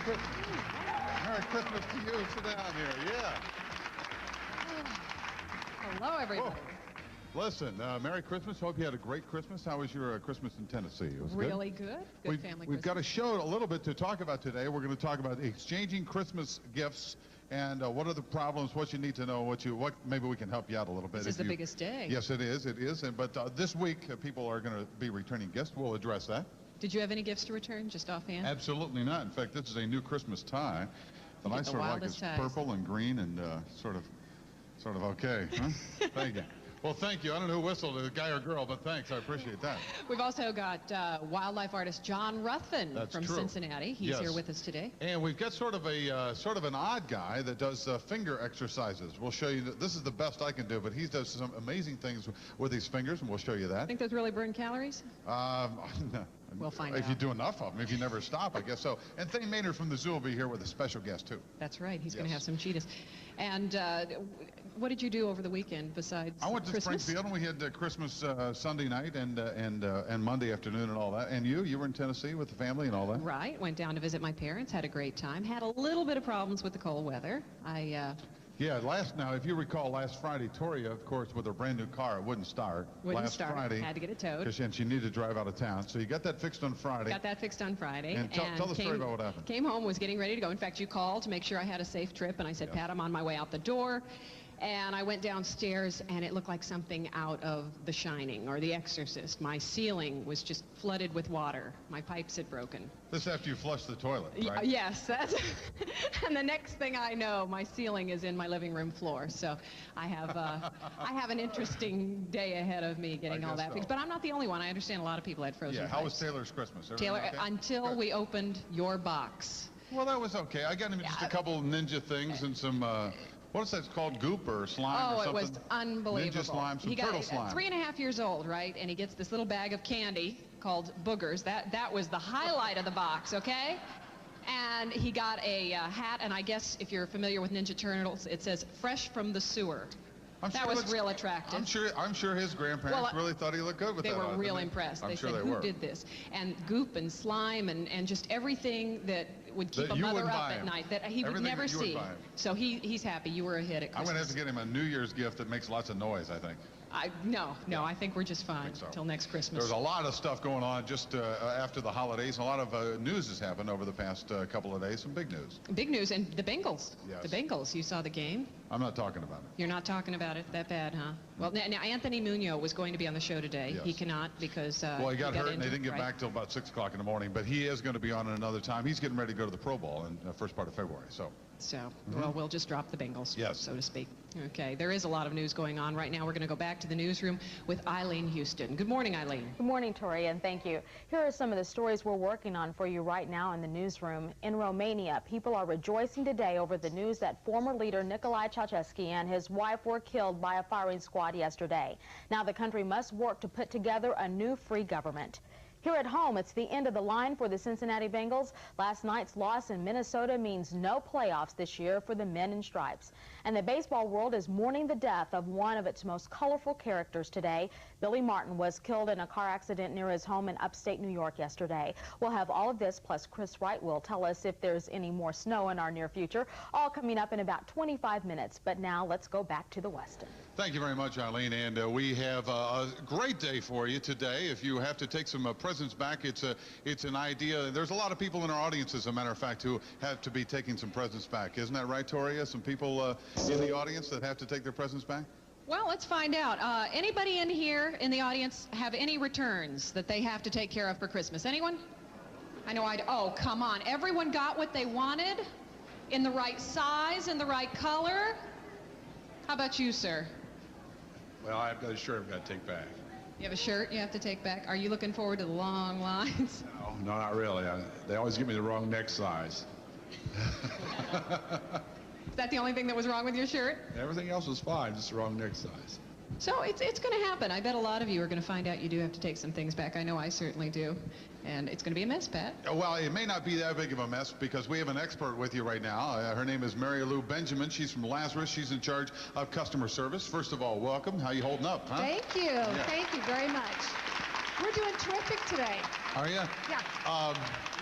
Merry Christmas to you. Sit down here. Yeah. Hello, everybody. Oh. Listen, Merry Christmas. Hope you had a great Christmas. How was your Christmas in Tennessee? It was really good. Good family We've Christmas. got a show a little bit to talk about today. We're going to talk about exchanging Christmas gifts and what are the problems, what you need to know, what maybe we can help you out a little bit. This is the biggest day. Yes, it is. It is. But this week, people are going to be returning gifts. We'll address that. Did you have any gifts to return, just offhand? Absolutely not. In fact, this is a new Christmas tie. And I sort of like it's purple and green and sort of okay. Huh? Thank you. Well, thank you. I don't know who whistled, a guy or girl, but thanks. I appreciate that. We've also got wildlife artist John Ruthven from Cincinnati. He's here with us today. And we've got sort of an odd guy that does finger exercises. We'll show you. This is the best I can do, but he does some amazing things with his fingers, and we'll show you that. Think those really burn calories? No. We'll find out. If you do enough of them, if you never stop, I guess so. And Thane Maynard from the zoo will be here with a special guest, too. That's right. He's going to have some cheetahs. And what did you do over the weekend besides Christmas? I went to Springfield, and we had Christmas Sunday night and Monday afternoon and all that. And you were in Tennessee with the family and all that? Right. Went down to visit my parents, had a great time. Had a little bit of problems with the cold weather. Yeah, now, if you recall, last Friday, Toria, of course, with her brand new car, it wouldn't start. Last Friday. Had to get it towed. And she needed to drive out of town. So you got that fixed on Friday. Got that fixed on Friday. And tell the story about what happened. Came home, was getting ready to go. In fact, you called to make sure I had a safe trip, and I said, Pat, I'm on my way out the door. And I went downstairs, and it looked like something out of The Shining or The Exorcist. My ceiling was just flooded with water. My pipes had broken. This after you flushed the toilet, right? Yes, that's. And the next thing I know, my ceiling is in my living room floor. So I have an interesting day ahead of me getting all that fixed. But I'm not the only one. I understand a lot of people had frozen pipes. How was Taylor's Christmas? Taylor, okay? until we opened your box. Well, that was okay. I got him just a couple ninja things and some. What is that called? Goop or slime or something? Oh, it was unbelievable. Ninja slime, some turtle slime. 3.5 years old, right? And he gets this little bag of candy called Boogers. That was the highlight of the box, okay? And he got a hat, and I guess if you're familiar with Ninja Turtles, it says "Fresh from the Sewer." That was real attractive. I'm sure his grandparents really thought he looked good with that. They were real impressed. They said, who did this? And goop and slime and just everything that would keep a mother up at night that he would never see. So he's happy. You were a hit at Christmas. I'm going to have to get him a New Year's gift that makes lots of noise, I think. No, I think we're just fine till next Christmas. There's a lot of stuff going on just after the holidays. A lot of news has happened over the past couple of days. Some big news. Big news. And the Bengals. Yes. The Bengals. You saw the game? I'm not talking about it. You're not talking about it? That bad, huh? Well, now Anthony Munoz was going to be on the show today. Yes. He cannot because he got hurt and they didn't get back till about 6 o'clock in the morning. But he is going to be on at another time. He's getting ready to go to the Pro Bowl in the first part of February. Well, we'll just drop the Bengals, so to speak. Okay, there is a lot of news going on right now. We're going to go back to the newsroom with Eileen Houston. Good morning, Eileen. Good morning, Toria, and thank you. Here are some of the stories we're working on for you right now in the newsroom. In Romania, people are rejoicing today over the news that former leader Nicolae Ceausescu and his wife were killed by a firing squad yesterday. Now the country must work to put together a new free government. Here at home, it's the end of the line for the Cincinnati Bengals. Last night's loss in Minnesota means no playoffs this year for the men in stripes. And the baseball world is mourning the death of one of its most colorful characters today. Billy Martin was killed in a car accident near his home in upstate New York yesterday. We'll have all of this, plus Chris Wright will tell us if there's any more snow in our near future, all coming up in about 25 minutes. But now let's go back to the Westin. Thank you very much, Eileen. And we have a great day for you today. If you have to take some presents back, it's an idea. There's a lot of people in our audience, as a matter of fact, who have to be taking some presents back. Isn't that right, Toria? Some people in the audience that have to take their presents back? Well, let's find out. Anybody in here in the audience have any returns that they have to take care of for Christmas? Anyone? I know oh, come on. Everyone got what they wanted? In the right size, in the right color? How about you, sir? Well, I've got a shirt I've got to take back. You have a shirt you have to take back? Are you looking forward to the long lines? No, not really. They always give me the wrong neck size. Is that the only thing that was wrong with your shirt? Everything else was fine, just the wrong neck size. So it's going to happen. I bet a lot of you are going to find out you do have to take some things back. I know I certainly do. And it's going to be a mess, Pat. Well, it may not be that big of a mess because we have an expert with you right now. Her name is Mary Lou Benjamin. She's from Lazarus. She's in charge of customer service. First of all, welcome. How you holding up, huh? Thank you. Yeah. Thank you very much. We're doing terrific today. Are you? Yeah.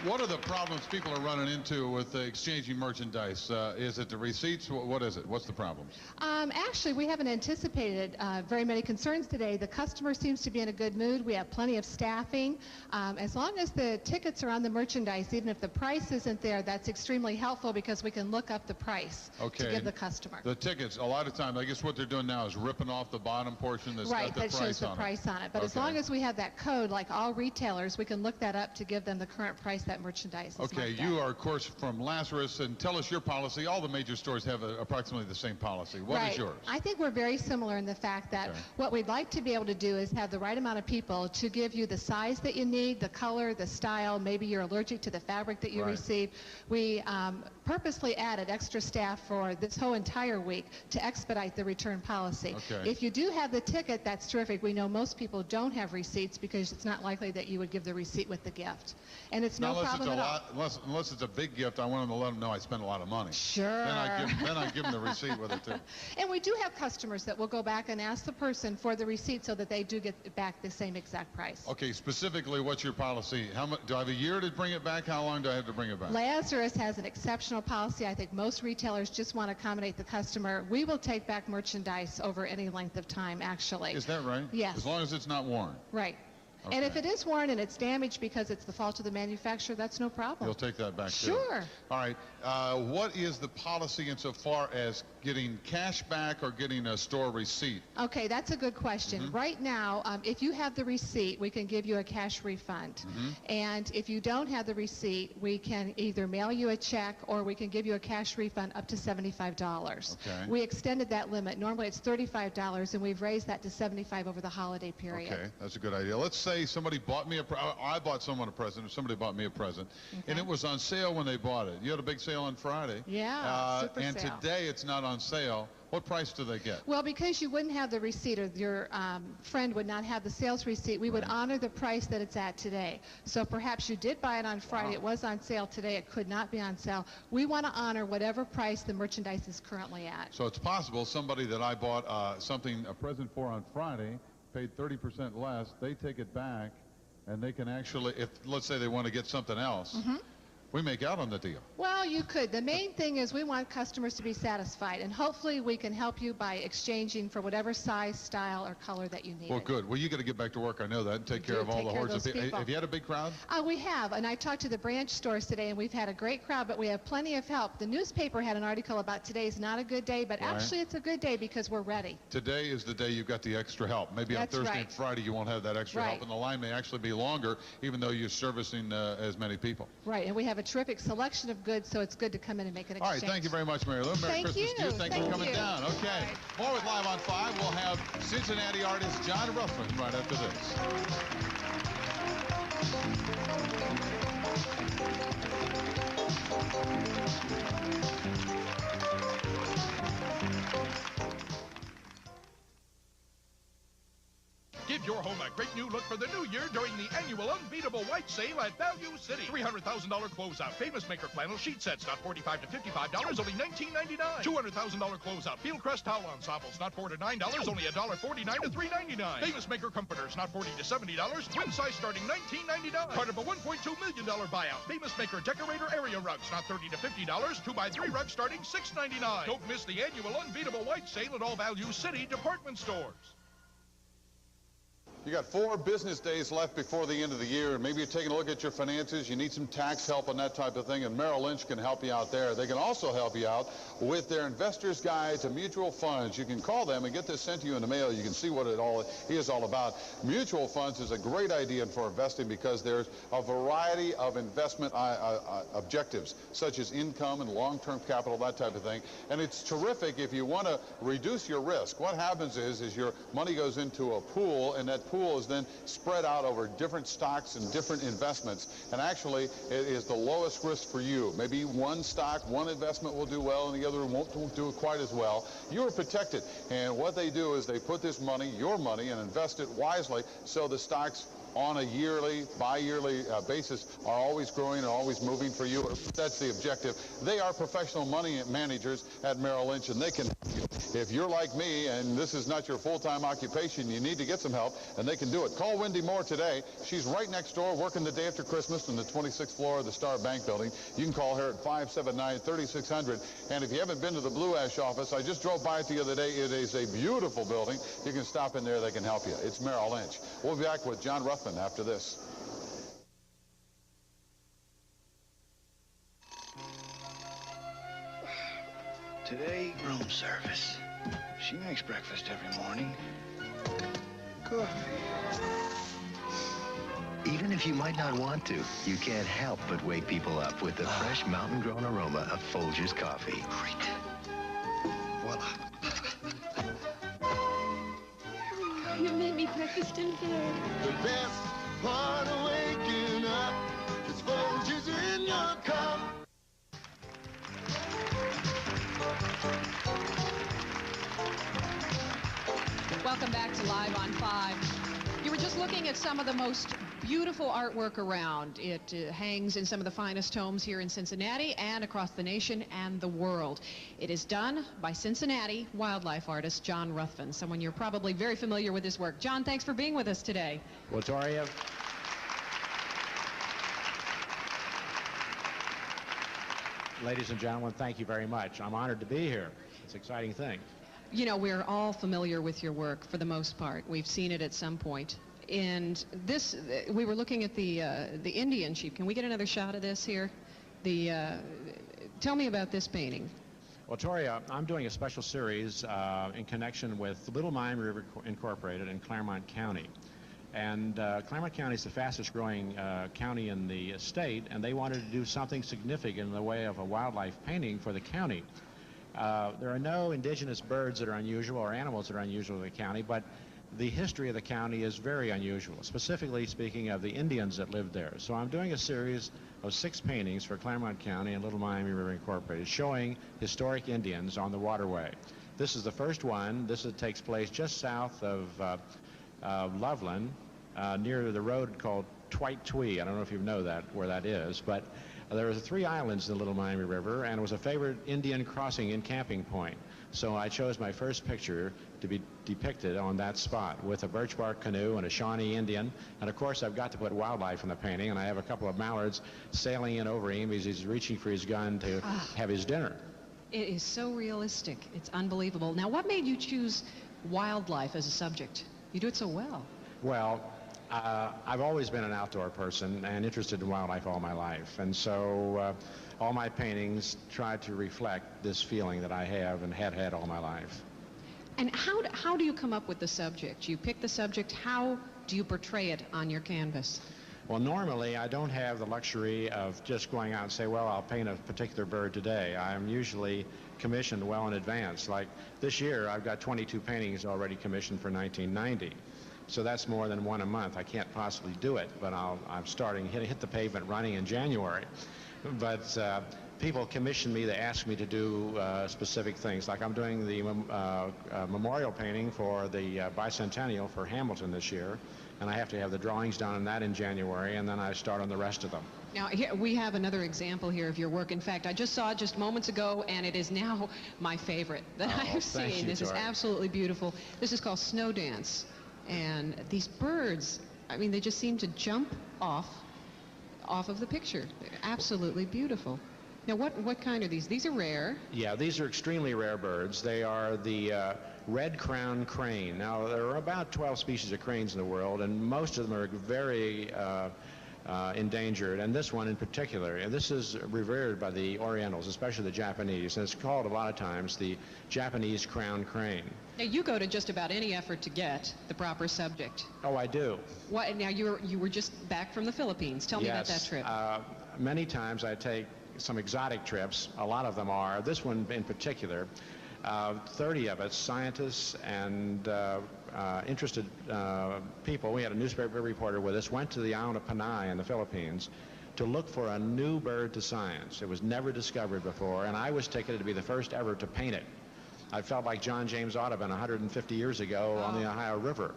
What are the problems people are running into with exchanging merchandise? Is it the receipts? What is it? What's the problems? Actually, we haven't anticipated very many concerns today. The customer seems to be in a good mood. We have plenty of staffing. As long as the tickets are on the merchandise, even if the price isn't there, that's extremely helpful because we can look up the price to give the customer. The tickets, a lot of times, I guess what they're doing now is ripping off the bottom portion that's got the that price shows the on price on it. But as Okay. long as we have that code, like all retailers, we can look that up to give them the current price that merchandise is Okay, marked you at. are, of course, from Lazarus, and tell us your policy. All the major stores have approximately the same policy. What is yours? I think we're very similar in the fact that what we'd like to be able to do is have the right amount of people to give you the size that you need, the color, the style. Maybe you're allergic to the fabric that you receive. We purposely added extra staff for this whole entire week to expedite the return policy. Okay. If you do have the ticket, that's terrific. We know most people don't have receipts because it's not likely that you would give the receipt with the gift. And it's no problem at all. Unless it's a big gift, I want them to let them know I spent a lot of money. Sure. Then I give them the receipt with it, too. And we do have customers that will go back and ask the person for the receipt so that they do get back the same exact price. Okay, specifically, what's your policy? How much, do I have a year to bring it back? How long do I have to bring it back? Lazarus has an exceptional policy. I think most retailers just want to accommodate the customer. We will take back merchandise over any length of time, actually. Is that right? Yes. As long as it's not worn. Right. And if it is worn and it's damaged because it's the fault of the manufacturer, that's no problem. You'll take that back, too. Sure. All right. What is the policy insofar as getting cash back or getting a store receipt? Okay, that's a good question. Right now, if you have the receipt, we can give you a cash refund. And if you don't have the receipt, we can either mail you a check or we can give you a cash refund up to $75. Okay. We extended that limit. Normally it's $35, and we've raised that to $75 over the holiday period. Okay, that's a good idea. Let's say somebody bought me I bought someone a present, or somebody bought me a present, and it was on sale when they bought it. You had a big sale on Friday. Yeah, super and sale. today it's not on sale. What price do they get? Well, because you wouldn't have the receipt, or your friend would not have the sales receipt, we would honor the price that it's at today. So perhaps you did buy it on Friday, it was on sale today, it could not be on sale. We want to honor whatever price the merchandise is currently at. So it's possible somebody that I bought a present for on Friday, paid 30% less, they take it back, and they can actually, if let's say they want to get something else, we make out on the deal. Well, you could. The main thing is we want customers to be satisfied, and hopefully we can help you by exchanging for whatever size, style, or color that you need. Well, good. Well, you got to get back to work. I know that. And take care of all the hordes of people. Have you had a big crowd? We have, and I talked to the branch stores today, and we've had a great crowd, but we have plenty of help. The newspaper had an article about today's not a good day, but actually it's a good day because we're ready. Today is the day you've got the extra help. Maybe on Thursday and Friday you won't have that extra help, and the line may actually be longer, even though you're servicing as many people. Right, and we have a terrific selection of goods, so it's good to come in and make an exchange. All right, thank you very much, Mary Lou. Merry Christmas to you. Thanks for coming down. Okay, more with Live on 5. We'll have Cincinnati artist John Ruffin right after Give your home a great new look for the new year during the annual Unbeatable White Sale at Value City. $300,000 closeout. Famous Maker flannel sheet sets, not $45 to $55, only $19.99. $200,000 closeout. Fieldcrest towel ensembles, not $4 to $9, only $1.49 to $3.99. Famous Maker comforters, not $40 to $70. Twin size starting $19.99. Part of a $1.2 million buyout. Famous Maker decorator area rugs, not $30 to $50. 2x3 rugs starting $6.99. Don't miss the annual Unbeatable White Sale at all Value City department stores. You got 4 business days left before the end of the year, and maybe you're taking a look at your finances. You need some tax help and that type of thing, and Merrill Lynch can help you out there. They can also help you out with their Investor's Guide to Mutual Funds. You can call them and get this sent to you in the mail. You can see what it all is all about. Mutual funds is a great idea for investing because there's a variety of investment objectives, such as income and long-term capital, that type of thing. And it's terrific if you want to reduce your risk. What happens is your money goes into a pool, and that pool is then spread out over different stocks and different investments, and actually it is the lowest risk for you. Maybe one stock, one investment will do well and the other won't do quite as well. You're protected, and what they do is they put this money, your money, and invest it wisely so the stocks on a yearly, bi-yearly basis are always growing and always moving for you. That's the objective. They are professional money managers at Merrill Lynch, and they can help you. If you're like me and this is not your full-time occupation, you need to get some help, and they can do it. Call Wendy Moore today. She's right next door working the day after Christmas on the 26th floor of the Star Bank building. You can call her at 579-3600. And if you haven't been to the Blue Ash office, I just drove by it the other day. It is a beautiful building. You can stop in there. They can help you. It's Merrill Lynch. We'll be back with John Ruthven after this. Today, room service. She makes breakfast every morning. Coffee. Even if you might not want to, you can't help but wake people up with the fresh mountain-grown aroma of Folgers coffee. Great. Voila. You made me breakfast in bed. The best part of waking up is Folgers in your cup. Welcome back to Live on 5. You were just looking at some of the most beautiful artwork around. It hangs in some of the finest homes here in Cincinnati and across the nation and the world. It is done by Cincinnati wildlife artist John Ruthven, someone you're probably very familiar with his work. John, thanks for being with us today. Well, Toria, ladies and gentlemen, thank you very much. I'm honored to be here. It's an exciting thing. You know, we're all familiar with your work for the most part. We've seen it at some point. And this, we were looking at the Indian sheep. Can we get another shot of this here? Tell me about this painting. Well, Toria, I'm doing a special series in connection with Little Miami River Incorporated in Claremont County. And Claremont County is the fastest growing county in the state, and they wanted to do something significant in the way of a wildlife painting for the county. There are no indigenous birds that are unusual or animals that are unusual in the county, but the history of the county is very unusual, specifically speaking of the Indians that lived there. So I'm doing a series of 6 paintings for Claremont County and Little Miami River Incorporated showing historic Indians on the waterway. This is the first one. This takes place just south of Loveland, near the road called Twite-Twee. I don't know if you know that, where that is, but there were 3 islands in the Little Miami River, and it was a favorite Indian crossing and camping point. So I chose my first picture to be depicted on that spot with a birch bark canoe and a Shawnee Indian. And of course, I've got to put wildlife in the painting, and I have a couple of mallards sailing in over him as he's reaching for his gun to have his dinner. It is so realistic. It's unbelievable. Now, what made you choose wildlife as a subject? You do it so well. Well, I've always been an outdoor person and interested in wildlife all my life. And so all my paintings try to reflect this feeling that I have and had all my life. And how do you come up with the subject? You pick the subject. How do you portray it on your canvas? Well, normally I don't have the luxury of just going out and say, well, I'll paint a particular bird today. I'm usually commissioned well in advance. Like this year, I've got 22 paintings already commissioned for 1990. So that's more than 1 a month. I can't possibly do it, but I'm starting, hit the pavement running in January. But people commission me, they ask me to do specific things. Like I'm doing the memorial painting for the bicentennial for Hamilton this year, and I have to have the drawings done on that in January, and then I start on the rest of them. Now, here, we have another example here of your work. In fact, I just saw it just moments ago, and it is now my favorite that I have seen. This is absolutely beautiful. This is called Snow Dance. And these birds, I mean, they just seem to jump off of the picture. They're absolutely beautiful. Now, what kind are these? These are rare. Yeah, these are extremely rare birds. They are the red-crowned crane. Now, there are about 12 species of cranes in the world, and most of them are very endangered, and this one in particular. And this is revered by the Orientals, especially the Japanese, and it's called a lot of times the Japanese crowned crane. Now, you go to just about any effort to get the proper subject. Oh, I do. What, now, you were just back from the Philippines. Tell me about that trip. Many times I take some exotic trips. A lot of them are. This one in particular, 30 of us, scientists and interested people. We had a newspaper reporter with us, went to the island of Panay in the Philippines to look for a new bird to science. It was never discovered before, and I was ticketed to be the first ever to paint it. I felt like John James Audubon 150 years ago on the Ohio River.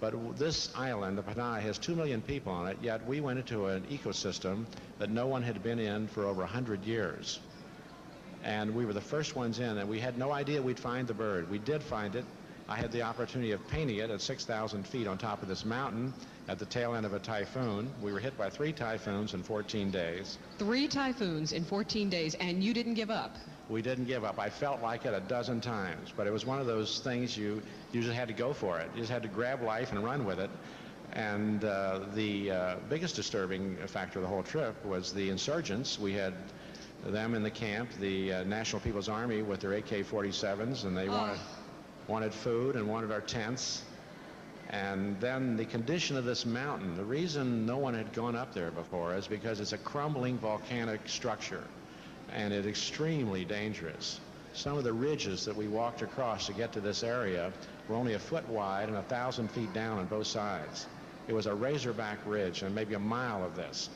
But this island, the Panay, has 2 million people on it, yet we went into an ecosystem that no one had been in for over 100 years. And we were the first ones in, and we had no idea we'd find the bird. We did find it. I had the opportunity of painting it at 6,000 feet on top of this mountain at the tail end of a typhoon. We were hit by 3 typhoons in 14 days. 3 typhoons in 14 days, and you didn't give up. We didn't give up. I felt like it a dozen times, but it was one of those things you just had to go for it. You just had to grab life and run with it. And the biggest disturbing factor of the whole trip was the insurgents. We had them in the camp, the National People's Army with their AK-47s, and they wanted food and wanted our tents. And then the condition of this mountain, the reason no one had gone up there before is because it's a crumbling volcanic structure, and it's extremely dangerous. Some of the ridges that we walked across to get to this area were only a foot wide and 1,000 feet down on both sides. It was a razorback ridge, and maybe a mile of this,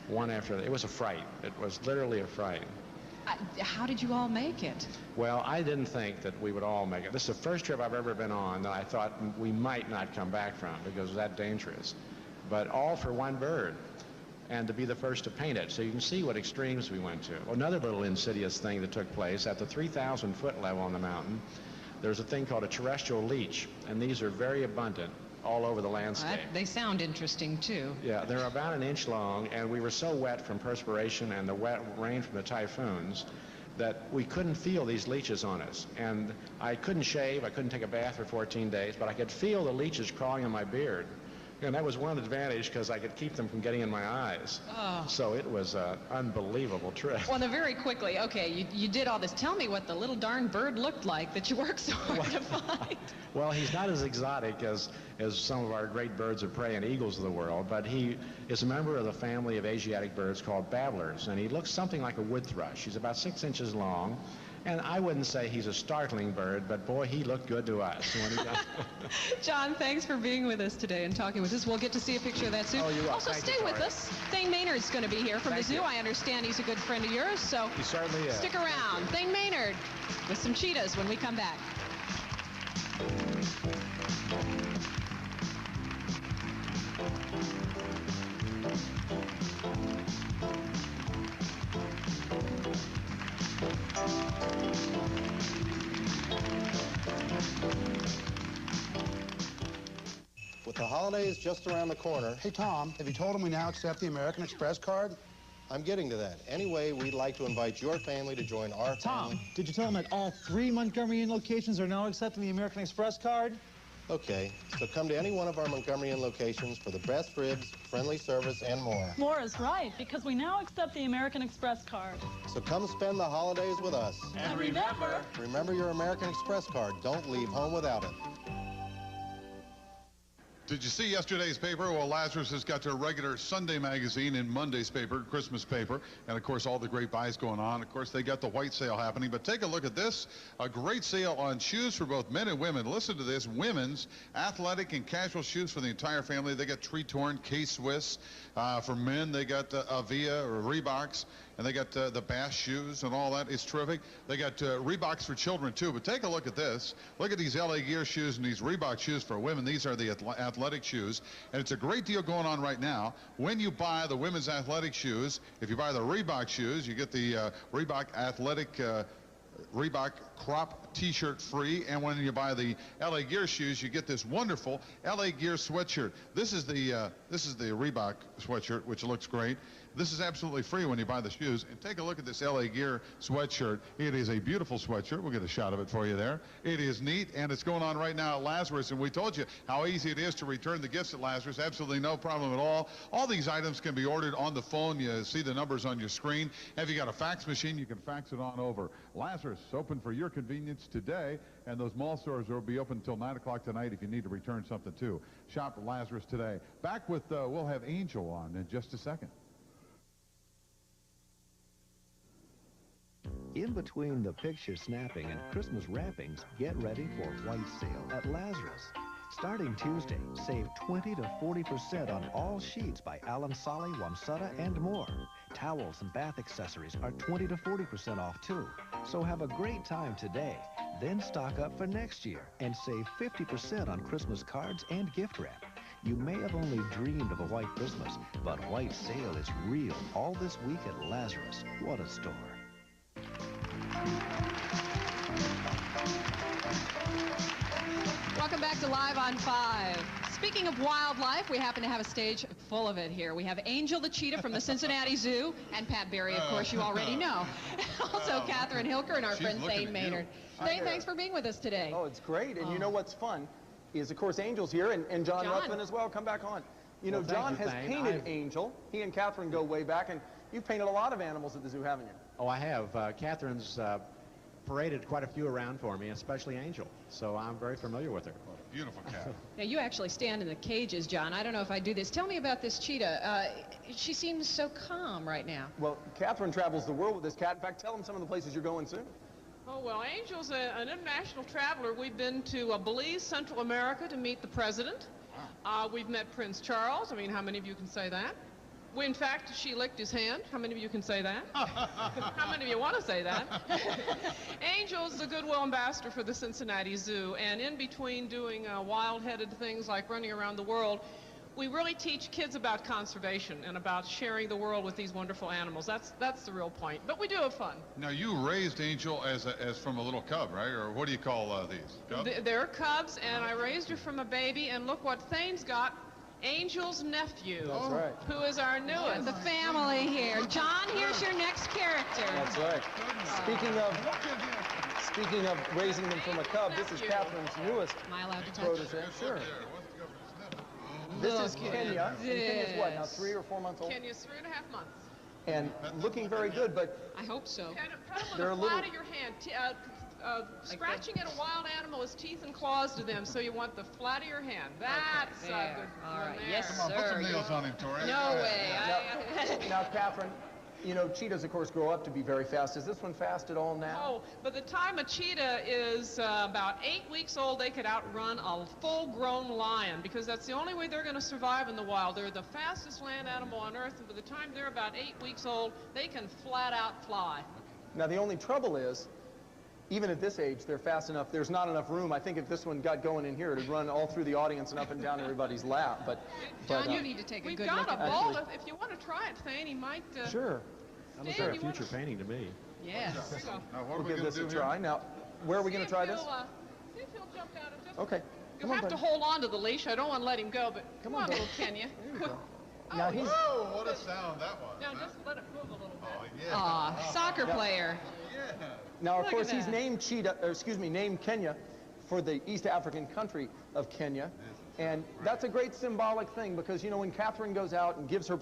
one after the other. It was a fright. It was literally a fright. How did you all make it? Well, I didn't think that we would all make it. This is the first trip I've ever been on that I thought we might not come back from because it was that dangerous. But all for one bird, and to be the first to paint it. So you can see what extremes we went to. Another little insidious thing that took place at the 3,000 foot level on the mountain, there's a thing called a terrestrial leech, and these are very abundant all over the landscape. They sound interesting too. Yeah, they're about 1 inch long, and we were so wet from perspiration and the wet rain from the typhoons that we couldn't feel these leeches on us. And I couldn't shave, I couldn't take a bath for 14 days, but I could feel the leeches crawling in my beard. And that was one advantage because I could keep them from getting in my eyes. Oh. So it was an unbelievable trip. Well, now very quickly, okay, you did all this. Tell me what the little darn bird looked like that you worked so hard to find. Well, he's not as exotic as some of our great birds of prey and eagles of the world, but he is a member of the family of Asiatic birds called babblers, and he looks something like a wood thrush. He's about 6 inches long, and I wouldn't say he's a startling bird, but boy, he looked good to us when he got... John, thanks for being with us today and talking with us. We'll get to see a picture of that soon. Oh, you're welcome. Also, stay with us. Thane Maynard's going to be here from the zoo. I understand he's a good friend of yours, so he certainly is. Stick around. Thane Maynard with some cheetahs when we come back. With the holidays just around the corner... Hey, Tom, have you told him we now accept the American Express card? I'm getting to that. Anyway, we'd like to invite your family to join our family. Tom, did you tell him that all 3 Montgomery Inn locations are now accepting the American Express card? Okay, so come to any one of our Montgomery Inn locations for the best ribs, friendly service, and more. More is right, because we now accept the American Express card. So come spend the holidays with us. And remember... Remember your American Express card. Don't leave home without it. Did you see yesterday's paper? Well, Lazarus has got their regular Sunday magazine and Monday's paper, Christmas paper, and of course all the great buys going on. Of course, they got the white sale happening, but take a look at this. A great sale on shoes for both men and women. Listen to this. Women's athletic and casual shoes for the entire family. They got Tree-Torn, K-Swiss. For men, they got Avia or Reeboks, and they got the Bass shoes and all that. It's terrific. They got Reeboks for children, too. But take a look at this. Look at these LA Gear shoes and these Reebok shoes for women. These are the athletic shoes, and it's a great deal going on right now. When you buy the women's athletic shoes, if you buy the Reebok shoes, you get the Reebok athletic Reebok crop t-shirt free, and when you buy the LA Gear shoes, you get this wonderful LA Gear sweatshirt. This is the Reebok sweatshirt, which looks great. This is absolutely free when you buy the shoes. And take a look at this LA Gear sweatshirt. It is a beautiful sweatshirt. We'll get a shot of it for you there. It is neat, and it's going on right now at Lazarus. And we told you how easy it is to return the gifts at Lazarus. Absolutely no problem at all. All these items can be ordered on the phone. You see the numbers on your screen. If you got a fax machine, you can fax it on over. Lazarus, open for your convenience today, and those mall stores will be open until 9 o'clock tonight if you need to return something too. Shop at Lazarus today. Back with, we'll have Angel on in just a second. In between the picture snapping and Christmas wrappings, get ready for white sale at Lazarus. Starting Tuesday, save 20 to 40% on all sheets by Alan Solly, Wamsutta, and more. Towels and bath accessories are 20 to 40% off too. So have a great time today. Then stock up for next year and save 50% on Christmas cards and gift wrap. You may have only dreamed of a white Christmas, but white sale is real all this week at Lazarus. What a store. Welcome back to Live on 5. Speaking of wildlife, we happen to have a stage full of it here. We have Angel the cheetah from the Cincinnati Zoo, and Pat Berry, of course, you already know. Also, Catherine Hilker and our friend Thane Maynard. Thane, thanks for being with us today. Oh, it's great. And you know what's fun is, of course, Angel's here, and John Ruthven as well. Come back on. You know, John has painted Angel. He and Catherine go way back, and you've painted a lot of animals at the zoo, haven't you? Oh, I have. Catherine's paraded quite a few around for me, especially Angel. So I'm very familiar with her. Beautiful cat. Now, you actually stand in the cages, John. I don't know if I do this. Tell me about this cheetah. She seems so calm right now. Well, Catherine travels the world with this cat. In fact, tell them some of the places you're going soon. Oh, well, Angel's an international traveler. We've been to Belize, Central America, to meet the president. We've met Prince Charles. I mean, how many of you can say that? In fact, she licked his hand. How many of you can say that? How many of you want to say that? Angel's the goodwill ambassador for the Cincinnati Zoo, and in between doing wild-headed things like running around the world, we really teach kids about conservation and about sharing the world with these wonderful animals. That's the real point. But we do have fun. Now, you raised Angel as from a little cub, right? Or what do you call these? Cubs? They're cubs, and I raised her from a baby, and look what Thane's got. Angel's nephew, who is our newest. The family here. John, here's your next character. That's right. Speaking of raising them from a cub, this is Catherine's newest protege. Sure. This is Kenya. And Kenya's what, now 3 or 4 months old? Kenya's 3.5 months. And looking very good, but I hope so. They're a little flat of your hand. Scratching at a wild animal is teeth and claws to them, so you want the flat of your hand. That's good. All right. There. Yes, Come on, put some nails on him, Toria. No way. Now, Catherine, you know, cheetahs, of course, grow up to be very fast. Is this one fast at all now? Oh, by the time a cheetah is about 8 weeks old, they could outrun a full-grown lion, because that's the only way they're going to survive in the wild. They're the fastest land animal on Earth, and by the time they're about 8 weeks old, they can flat-out fly. Now, the only trouble is, even at this age, they're fast enough. There's not enough room. I think if this one got going in here, it'd run all through the audience and up and down everybody's lap. John, you need to take a good look at that. We've got a bowl. If you want to try it, Thane, he might... Sure. That looks like a future painting to me. Yes. Now, We'll give this a try. Now, where are we going to try this? See if he'll jump out and just... Okay. You'll have to hold on to the leash. I don't want to let him go, but come on, little Kenya. Now he's... Whoa, what a sound that was. Now just let it move a little bit. Oh, yeah. Aw, soccer player. Yeah. Now, of course, he's named named Kenya for the East African country of Kenya. And that's a great symbolic thing because, you know, when Catherine goes out and gives her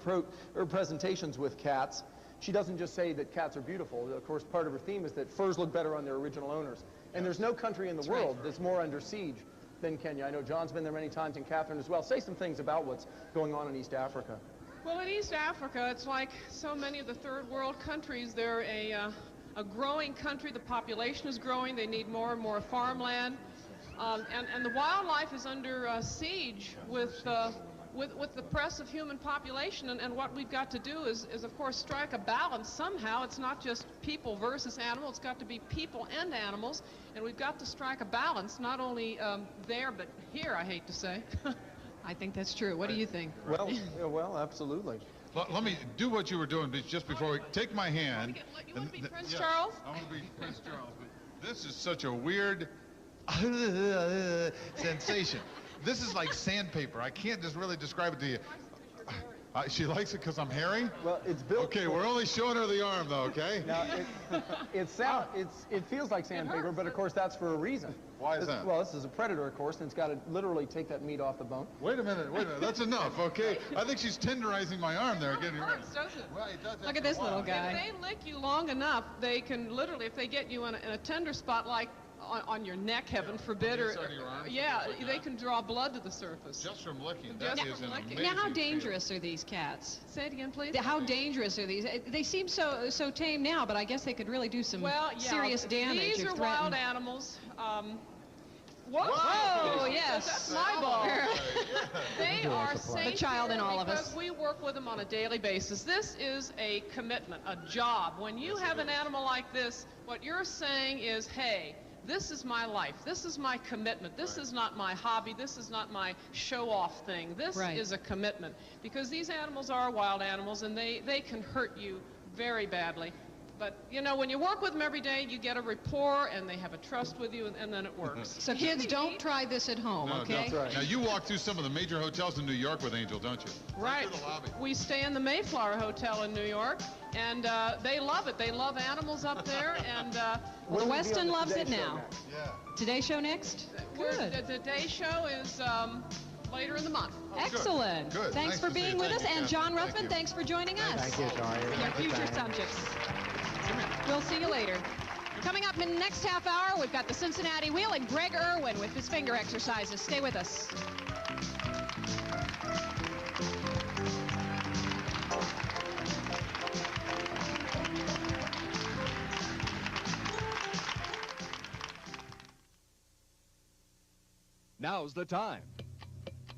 presentations with cats, she doesn't just say that cats are beautiful. Of course, part of her theme is that furs look better on their original owners. And there's no country in the world that's more under siege than Kenya. I know John's been there many times, and Catherine as well. Say some things about what's going on in East Africa. Well, in East Africa, it's like so many of the third world countries. They're a growing country. The population is growing. They need more and more farmland. And the wildlife is under siege with the press of human population. And what we've got to do is, of course, strike a balance somehow. It's not just people versus animals. It's got to be people and animals. And we've got to strike a balance, not only there, but here, I hate to say. I think that's true. What do you think? Well, absolutely. Let me do what you were doing just before we take my hand. You want to be Prince Charles? I want to be Prince Charles. But this is such a weird sensation. This is like sandpaper. I can't just really describe it to you. She likes it because I'm hairy? Well, it's built. Okay, we're only showing her the arm, though, okay? Now, it feels like sandpaper, but of course that's for a reason. Why is that? Well, this is a predator, of course, and it's got to literally take that meat off the bone. Wait a minute. That's enough, okay? I think she's tenderizing my arm there. It hurts, doesn't it? Well, it does. Look at this little guy. If they lick you long enough, they can literally, if they get you in a tender spot like on your neck, heaven forbid, or they can draw blood to the surface. Just from licking. Now, how dangerous are these cats? Say it again, please. How dangerous are these? They seem so tame now, but I guess they could really do some serious damage. These are wild animals. Whoa, yes. That's my ball. They are safe the child in all of us. because we work with them on a daily basis. This is a commitment, a job. When you have an animal like this, what you're saying is, hey, this is my life. This is my commitment. This is not my hobby. This is not my show-off thing. This is a commitment. Because these animals are wild animals, and they can hurt you very badly. But, you know, when you work with them every day, you get a rapport, and they have a trust with you, and then it works. So kids, don't try this at home, okay? No. Now, you walk through some of the major hotels in New York with Angel, don't you? Right. We stay in the Mayflower Hotel in New York, and they love it. They love animals up there, and... Well, Weston loves it now. Today Show next? Good. The Today Show is later in the month. Excellent. Good. Thanks for being with us. And John Ruffman, thanks for joining us. Thank you, Toria. Your future subjects. We'll see you later. Coming up in the next half hour, we've got the Cincinnati Wheel and Greg Irwin with his finger exercises. Stay with us. Now's the time.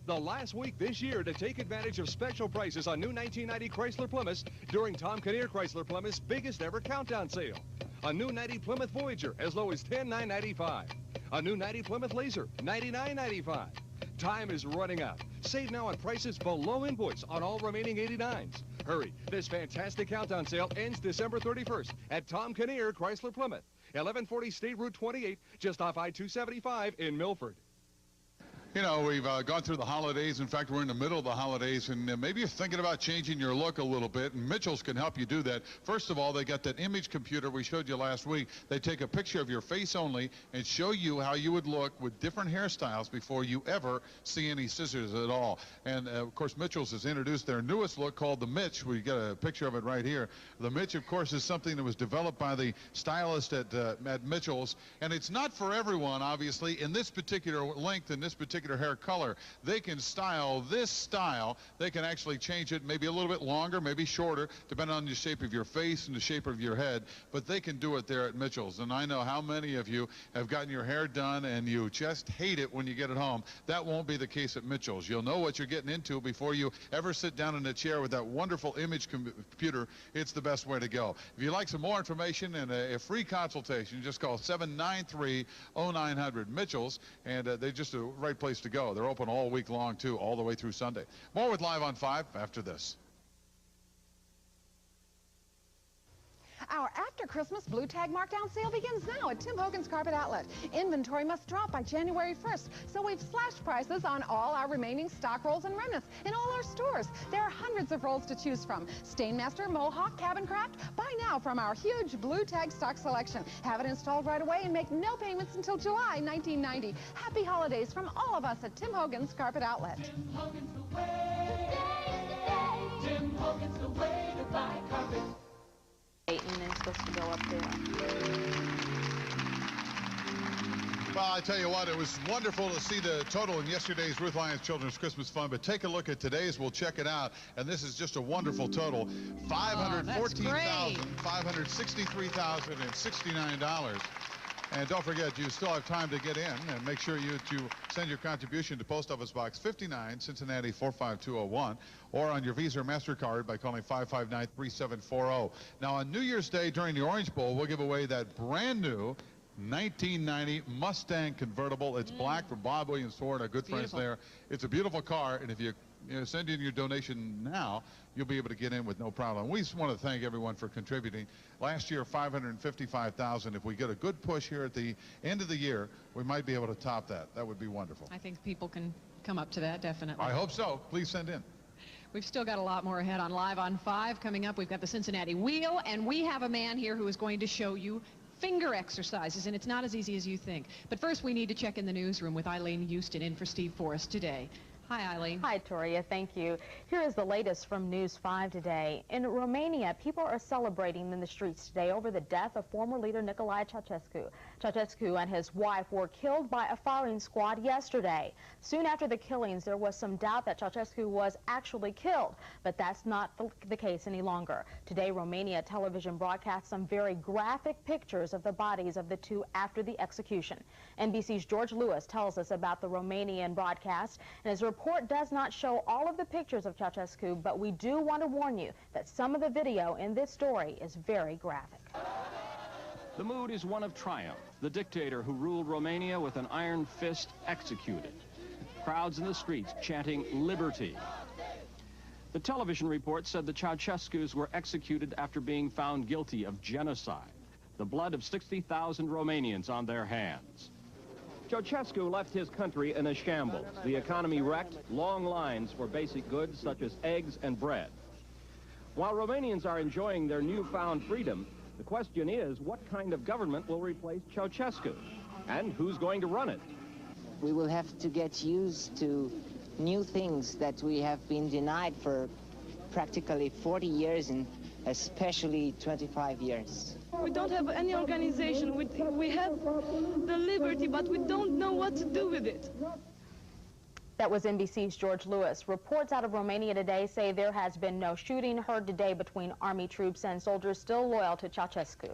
The last week this year to take advantage of special prices on new 1990 Chrysler Plymouths during Tom Kinnear Chrysler Plymouth's biggest ever countdown sale. A new 90 Plymouth Voyager as low as $10,995. A new 90 Plymouth Laser, $99.95. Time is running out. Save now on prices below invoice on all remaining 89s. Hurry, this fantastic countdown sale ends December 31st at Tom Kinnear Chrysler Plymouth, 1140 State Route 28, just off I-275 in Milford. You know, we've gone through the holidays. In fact, we're in the middle of the holidays, and maybe you're thinking about changing your look a little bit, and Mitchell's can help you do that. First of all, they got that image computer we showed you last week. They take a picture of your face only and show you how you would look with different hairstyles before you ever see any scissors at all. And, of course, Mitchell's has introduced their newest look called the Mitch. We got a picture of it right here. The Mitch, of course, is something that was developed by the stylist at Mitchell's, and it's not for everyone, obviously. In this particular length, in this particular hair color, they can style this style. They can actually change it maybe a little bit longer, maybe shorter, depending on the shape of your face and the shape of your head, but they can do it there at Mitchell's. And I know how many of you have gotten your hair done and you just hate it when you get it home. That won't be the case at Mitchell's. You'll know what you're getting into before you ever sit down in a chair with that wonderful image computer. It's the best way to go. If you'd like some more information and a free consultation, just call 793-0900 Mitchell's, and they're just the right place to go. They're open all week long, too, all the way through Sunday. More with Live on 5 after this. Our after Christmas blue tag markdown sale begins now at Tim Hogan's Carpet Outlet. Inventory must drop by January 1st, so we've slashed prices on all our remaining stock rolls and remnants in all our stores. There are hundreds of rolls to choose from. Stainmaster, Mohawk, Cabin Craft. Buy now from our huge blue tag stock selection. Have it installed right away and make no payments until July 1990. Happy holidays from all of us at Tim Hogan's Carpet Outlet. Tim Hogan's the way. Tim Hogan's the way to buy carpet. And they're supposed to go up there. Well, I tell you what, it was wonderful to see the total in yesterday's Ruth Lyons Children's Christmas Fund, but take a look at today's. We'll check it out, and this is just a wonderful total. $514,563,069. And don't forget, you still have time to get in, and make sure you send your contribution to Post Office Box 59, Cincinnati 45201, or on your Visa or MasterCard by calling 559-3740. Now, on New Year's Day during the Orange Bowl, we'll give away that brand new 1990 Mustang convertible. It's black from Bob Williams Ford, our good friends there. It's a beautiful car, and if you send in your donation now, you'll be able to get in with no problem. We just want to thank everyone for contributing. Last year, $555,000. If we get a good push here at the end of the year, we might be able to top that. That would be wonderful. I think people can come up to that, definitely. I hope so. Please send in. We've still got a lot more ahead on Live on 5. Coming up, we've got the Cincinnati Wheel, and we have a man here who is going to show you finger exercises, and it's not as easy as you think. But first, we need to check in the newsroom with Eileen Houston in for Steve Forrest today. Hi, Eileen. Hi, Toria. Thank you. Here is the latest from News 5 today. In Romania, people are celebrating in the streets today over the death of former leader Nicolae Ceausescu. Ceausescu and his wife were killed by a firing squad yesterday. Soon after the killings, there was some doubt that Ceausescu was actually killed, but that's not the case any longer. Today, Romania television broadcast some very graphic pictures of the bodies of the two after the execution. NBC's George Lewis tells us about the Romanian broadcast, and his report does not show all of the pictures of Ceausescu, but we do want to warn you that some of the video in this story is very graphic. The mood is one of triumph. The dictator who ruled Romania with an iron fist executed. Crowds in the streets chanting liberty. The television report said the Ceausescus were executed after being found guilty of genocide. The blood of 60,000 Romanians on their hands. Ceausescu left his country in a shambles. The economy wrecked, long lines for basic goods such as eggs and bread. While Romanians are enjoying their newfound freedom, the question is, what kind of government will replace Ceausescu? And who's going to run it? We will have to get used to new things that we have been denied for practically 40 years and especially 25 years. We don't have any organization. We have the liberty, but we don't know what to do with it. That was NBC's George Lewis. Reports out of Romania today say there has been no shooting heard today between army troops and soldiers still loyal to Ceausescu.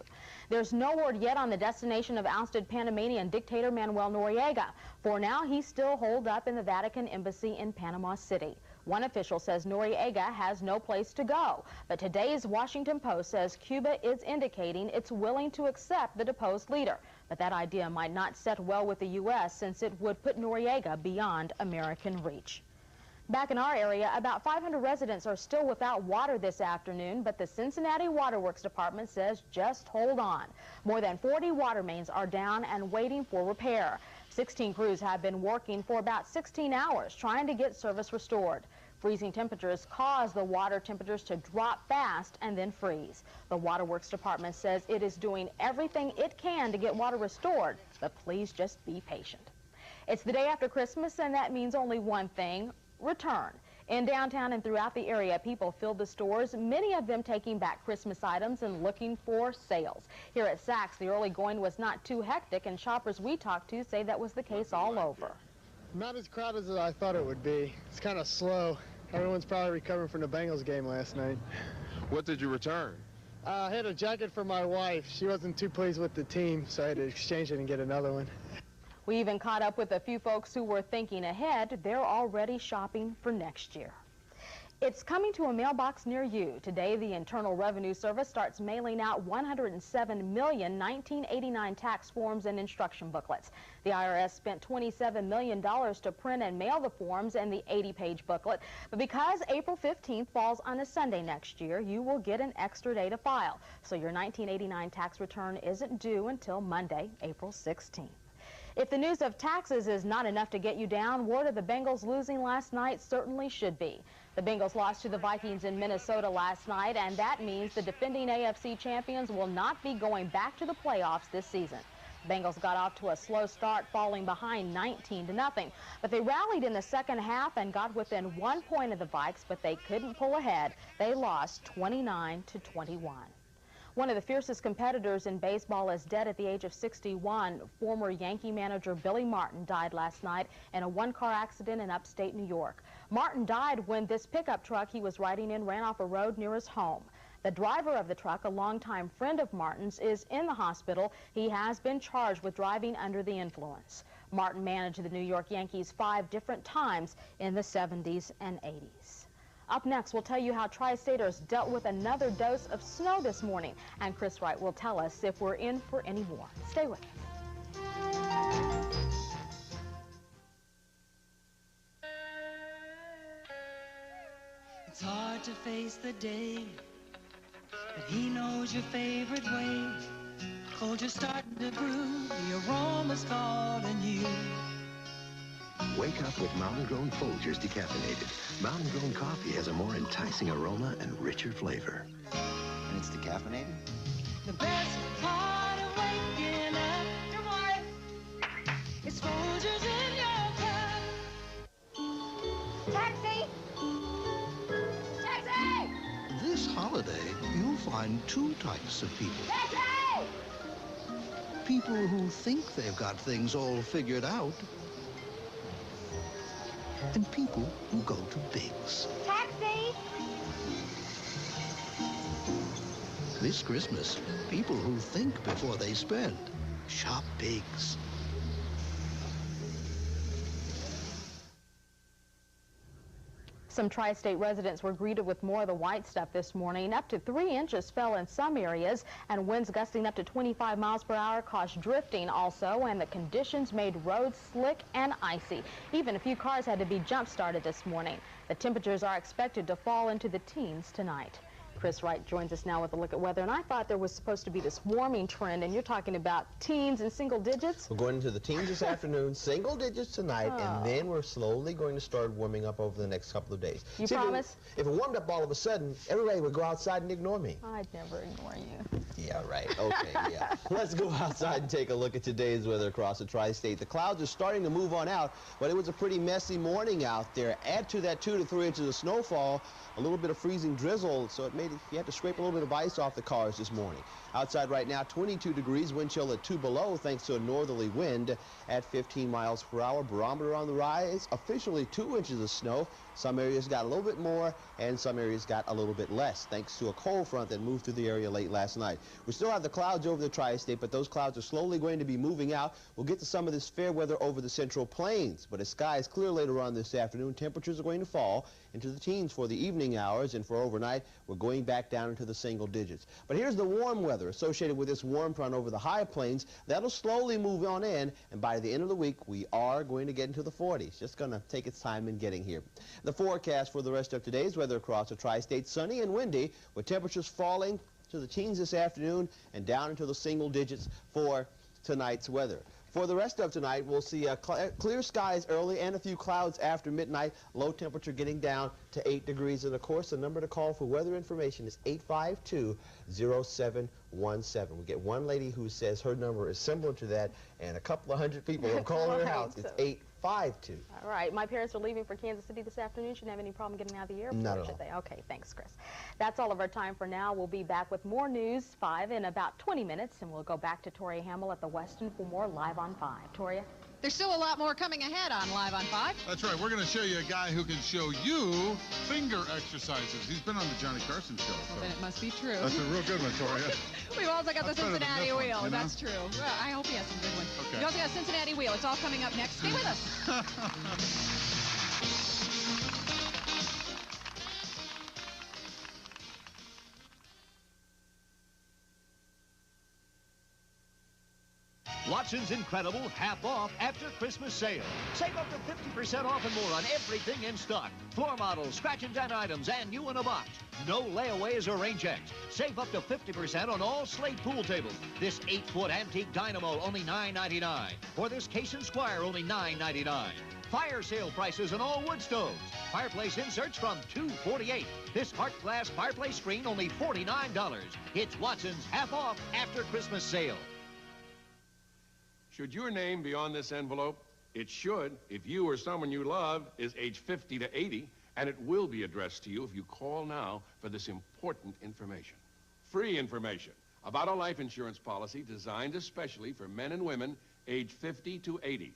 There's no word yet on the destination of ousted Panamanian dictator Manuel Noriega. For now, he's still holed up in the Vatican embassy in Panama City. One official says Noriega has no place to go, but today's Washington Post says Cuba is indicating it's willing to accept the deposed leader. But that idea might not set well with the U.S. since it would put Noriega beyond American reach. Back in our area, about 500 residents are still without water this afternoon, but the Cincinnati Waterworks Department says just hold on. More than 40 water mains are down and waiting for repair. 16 crews have been working for about 16 hours trying to get service restored. Freezing temperatures cause the water temperatures to drop fast and then freeze. The Waterworks Department says it is doing everything it can to get water restored, but please just be patient. It's the day after Christmas, and that means only one thing: return. In downtown and throughout the area, people filled the stores, many of them taking back Christmas items and looking for sales. Here at Saks, the early going was not too hectic, and shoppers we talked to say that was the case all over. Not as crowded as I thought it would be. It's kind of slow. Everyone's probably recovering from the Bengals game last night. What did you return? I had a jacket for my wife. She wasn't too pleased with the team, so I had to exchange it and get another one. We even caught up with a few folks who were thinking ahead. They're already shopping for next year. It's coming to a mailbox near you. Today, the Internal Revenue Service starts mailing out 107 million 1989 tax forms and instruction booklets. The IRS spent $27 million to print and mail the forms and the 80-page booklet. But because April 15th falls on a Sunday next year, you will get an extra day to file. So your 1989 tax return isn't due until Monday, April 16th. If the news of taxes is not enough to get you down, word of the Bengals losing last night certainly should be. The Bengals lost to the Vikings in Minnesota last night, and that means the defending AFC champions will not be going back to the playoffs this season. The Bengals got off to a slow start, falling behind 19-0, but they rallied in the second half and got within 1 point of the Vikes, but they couldn't pull ahead. They lost 29-21. One of the fiercest competitors in baseball is dead at the age of 61. Former Yankee manager Billy Martin died last night in a one-car accident in upstate New York. Martin died when this pickup truck he was riding in ran off a road near his home. The driver of the truck, a longtime friend of Martin's, is in the hospital. He has been charged with driving under the influence. Martin managed the New York Yankees 5 different times in the 70s and 80s. Up next, we'll tell you how Tri-Staters dealt with another dose of snow this morning. And Chris Wright will tell us if we're in for any more. Stay with us. It's hard to face the day, but he knows your favorite way. Folgers starting to brew, the aroma's calling you. Wake up with mountain-grown Folgers decaffeinated. Mountain-grown coffee has a more enticing aroma and richer flavor. And it's decaffeinated? The best part of waking up, good morning, it's Folgers in your cup. find two types of people. People who think they've got things all figured out, and people who go to Biggs. Taxi! This Christmas, people who think before they spend, shop Biggs. Some tri-state residents were greeted with more of the white stuff this morning. Up to 3 inches fell in some areas, and winds gusting up to 25 miles per hour caused drifting also, and the conditions made roads slick and icy. Even a few cars had to be jump-started this morning. The temperatures are expected to fall into the teens tonight. Chris Wright joins us now with a look at weather, and I thought there was supposed to be this warming trend, and you're talking about teens and single digits? We're going into the teens this afternoon, single digits tonight, and then we're slowly going to start warming up over the next couple of days. You promise? If it warmed up all of a sudden, everybody would go outside and ignore me. I'd never ignore you. Yeah, right. Okay, yeah. Let's go outside and take a look at today's weather across the tri-state. The clouds are starting to move on out, but it was a pretty messy morning out there. Add to that 2 to 3 inches of snowfall, a little bit of freezing drizzle, so it made it, you had to scrape a little bit of ice off the cars this morning. Outside right now, 22 degrees, wind chill at 2 below thanks to a northerly wind at 15 miles per hour. Barometer on the rise, officially 2 inches of snow. Some areas got a little bit more, and some areas got a little bit less, thanks to a cold front that moved through the area late last night. We still have the clouds over the tri-state, but those clouds are slowly going to be moving out. We'll get to some of this fair weather over the central plains, but as skies clear later on this afternoon, temperatures are going to fall into the teens for the evening hours, and for overnight, we're going back down into the single digits. But here's the warm weather associated with this warm front over the high plains. That'll slowly move on in, and by the end of the week, we are going to get into the 40s. Just going to take its time in getting here. The forecast for the rest of today's weather across the tri-state, sunny and windy, with temperatures falling to the teens this afternoon and down into the single digits for tonight's weather. For the rest of tonight, we'll see clear skies early and a few clouds after midnight. Low temperature getting down to 8 degrees. And, of course, the number to call for weather information is 852-0717. We get one lady who says her number is similar to that, and a couple of hundred people have called her house. It's 852. All right. My parents are leaving for Kansas City this afternoon. Shouldn't have any problem getting out of the airport, Not at should all. they? Okay, thanks, Chris. That's all of our time for now. We'll be back with more News 5 in about 20 minutes, and we'll go back to Toria Hamill at the Westin for more Live on 5. Toria? There's still a lot more coming ahead on Live on 5. That's right. We're going to show you a guy who can show you finger exercises. He's been on the Johnny Carson show. Well, then it must be true. That's a real good one, Toria. We've also got the That's better than Cincinnati this one, Wheel. you know? That's true. Well, I hope he has some good ones. Okay. We also got Cincinnati Wheel. It's all coming up next. Stay with us. Watson's incredible half-off after Christmas sale. Save up to 50% off and more on everything in stock. Floor models, scratch and dent items, and new in a box. No layaways or rain checks. Save up to 50% on all Slate pool tables. This 8-foot antique dynamo, only $9.99. Or this Case and Squire, only $9.99. Fire sale prices on all wood stoves. Fireplace inserts from $2.48. This Hart glass fireplace screen, only $49. It's Watson's half-off after Christmas sale. Should your name be on this envelope? It should if you or someone you love is age 50 to 80, and it will be addressed to you if you call now for this important information. Free information about a life insurance policy designed especially for men and women age 50 to 80.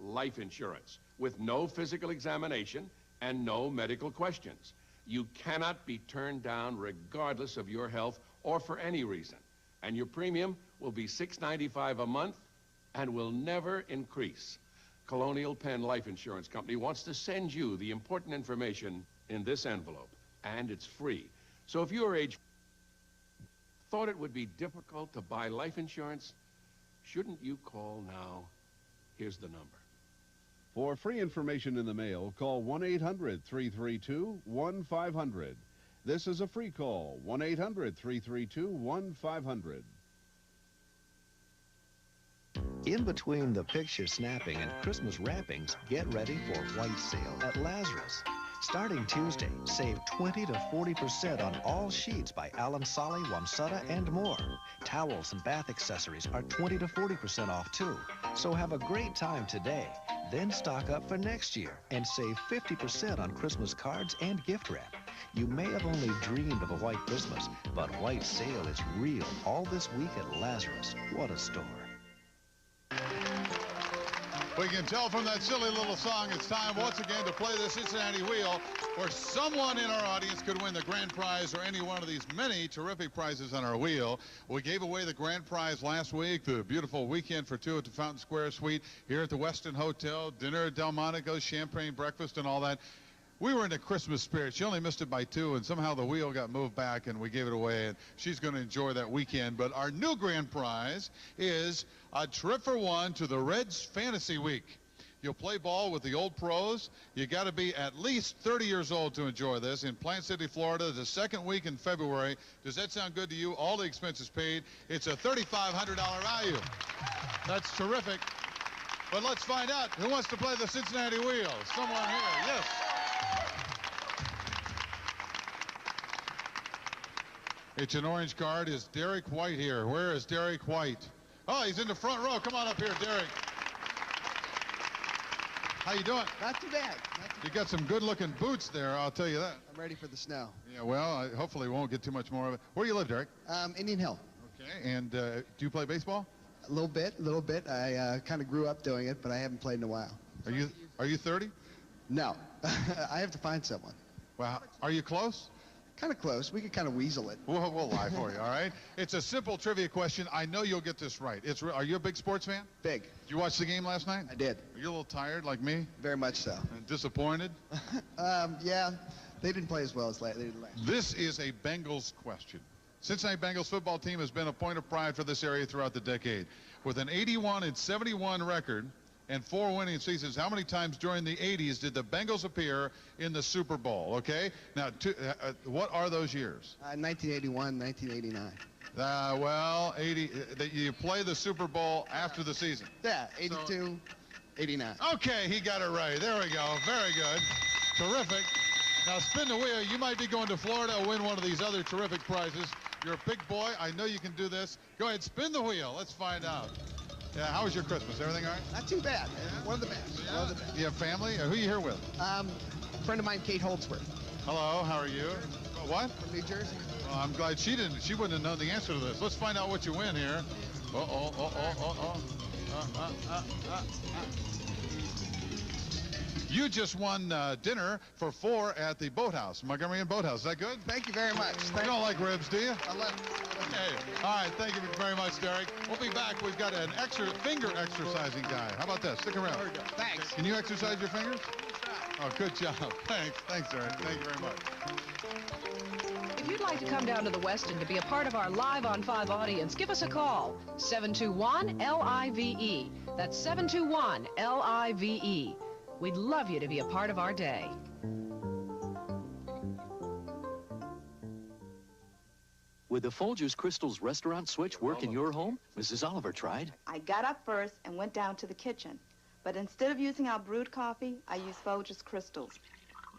Life insurance with no physical examination and no medical questions. You cannot be turned down regardless of your health or for any reason. And your premium will be $6.95 a month and will never increase. Colonial Penn Life Insurance Company wants to send you the important information in this envelope, and it's free. So if your age thought it would be difficult to buy life insurance, shouldn't you call now? Here's the number. For free information in the mail, call 1-800-332-1500. This is a free call, 1-800-332-1500. In between the picture snapping and Christmas wrappings, get ready for White Sale at Lazarus. Starting Tuesday, save 20 to 40% on all sheets by Alan Solly, Wamsutta, and more. Towels and bath accessories are 20 to 40% off too. So have a great time today. Then stock up for next year and save 50% on Christmas cards and gift wrap. You may have only dreamed of a white Christmas, but white sale is real all this week at Lazarus. What a store. We can tell from that silly little song it's time once again to play the Cincinnati Wheel, where someone in our audience could win the grand prize or any one of these many terrific prizes on our wheel. We gave away the grand prize last week, the beautiful weekend for two at the Fountain Square Suite here at the Westin Hotel, dinner at Delmonico's, champagne breakfast and all that. We were in the Christmas spirit. She only missed it by 2, and somehow the wheel got moved back, and we gave it away, and she's going to enjoy that weekend. But our new grand prize is a trip for one to the Reds Fantasy Week. You'll play ball with the old pros. You got to be at least 30 years old to enjoy this in Plant City, Florida, the second week in February. Does that sound good to you? All the expenses paid. It's a $3,500 value. That's terrific. But let's find out who wants to play the Cincinnati Wheel. Someone here. Yes. It's an orange card. Is Derek White here? Where is Derek White? Oh, he's in the front row. Come on up here, Derek. How you doing? Not too bad. You got some good-looking boots there, I'll tell you that. I'm ready for the snow. Yeah, well, hopefully we won't get too much more of it. Where do you live, Derek? Indian Hill. Okay, and do you play baseball? A little bit. I kind of grew up doing it, but I haven't played in a while. Are you 30? No. I have to find someone. Well, are you close? Kind of close. We could kind of weasel it. We'll lie for you, all right? It's a simple trivia question. I know you'll get this right. Are you a big sports fan? Big. Did you watch the game last night? I did. Are you a little tired like me? Very much so. And disappointed? Yeah. They didn't play as well as they did last. This is a Bengals question. Cincinnati Bengals football team has been a point of pride for this area throughout the decade. With an 81-71 record and 4 winning seasons, how many times during the 80s did the Bengals appear in the Super Bowl? Okay, now what are those years? 1981, 1989. Well, you play the Super Bowl after the season. Yeah, 82, 89. Okay, he got it right. There we go. Very good. Terrific. Now spin the wheel. You might be going to Florida or win one of these other terrific prizes. You're a big boy. I know you can do this. Go ahead, spin the wheel. Let's find out. Yeah, how was your Christmas? Everything all right? Not too bad. Yeah. One of the best. Yeah. One of the best. You have family? Who are you here with? A friend of mine, Kate Holdsworth. Hello, how are you? What? From New Jersey. Well, I'm glad she wouldn't have known the answer to this. Let's find out what you win here. You just won dinner for 4 at the Boathouse, Montgomery Boathouse. Is that good? Thank you very much. You don't like ribs, do you? I love it. Okay. All right. Thank you very much, Derek. We'll be back. We've got an finger exercising guy. How about that? Stick around. Thanks. Can you exercise your fingers? Oh, good job. Thanks. Thanks, Derek. Thank you very much. If you'd like to come down to the Westin to be a part of our Live on 5 audience, give us a call. 721-LIVE. That's 721-LIVE. We'd love you to be a part of our day. Would the Folgers Crystals restaurant switch work in your home? Mrs. Oliver tried. I got up first and went down to the kitchen. But instead of using our brewed coffee, I used Folgers Crystals.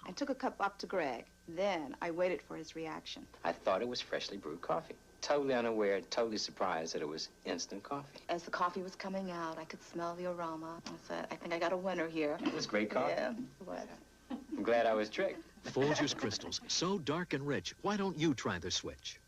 I took a cup up to Greg. Then I waited for his reaction. I thought it was freshly brewed coffee. Totally unaware, totally surprised that it was instant coffee. As the coffee was coming out, I could smell the aroma. I said, I think I got a winner here. It was great coffee. Yeah, it was. I'm glad I was tricked. Folgers Crystals, so dark and rich. Why don't you try the switch?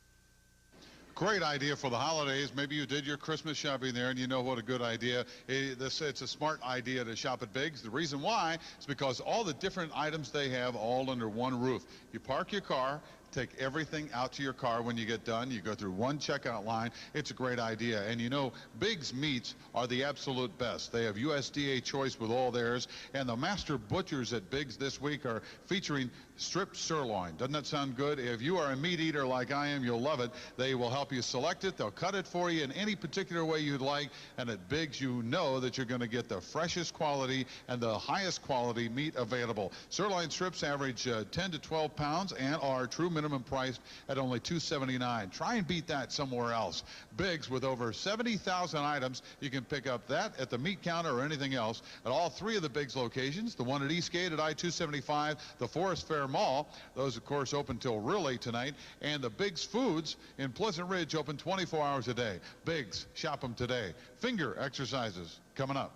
Great idea for the holidays. Maybe you did your Christmas shopping there and you know what a good idea. It's a smart idea to shop at Biggs. The reason why is because all the different items they have all under one roof. You park your car, take everything out to your car when you get done. You go through one checkout line. It's a great idea. And you know, Biggs meats are the absolute best. They have USDA choice with all theirs. And the master butchers at Biggs this week are featuring stripped sirloin. Doesn't that sound good? If you are a meat eater like I am, you'll love it. They will help you select it. They'll cut it for you in any particular way you'd like. And at Biggs, you know that you're going to get the freshest quality and the highest quality meat available. Sirloin strips average 10 to 12 pounds and are true minimum priced at only $2.79. Try and beat that somewhere else. Biggs, with over 70,000 items, you can pick up that at the meat counter or anything else at all 3 of the Biggs locations. The one at Eastgate at I-275, the Forest Fair Mall. Those, of course, open till real late tonight. And the Biggs Foods in Pleasant Ridge open 24 hours a day. Biggs, shop them today. Finger exercises coming up.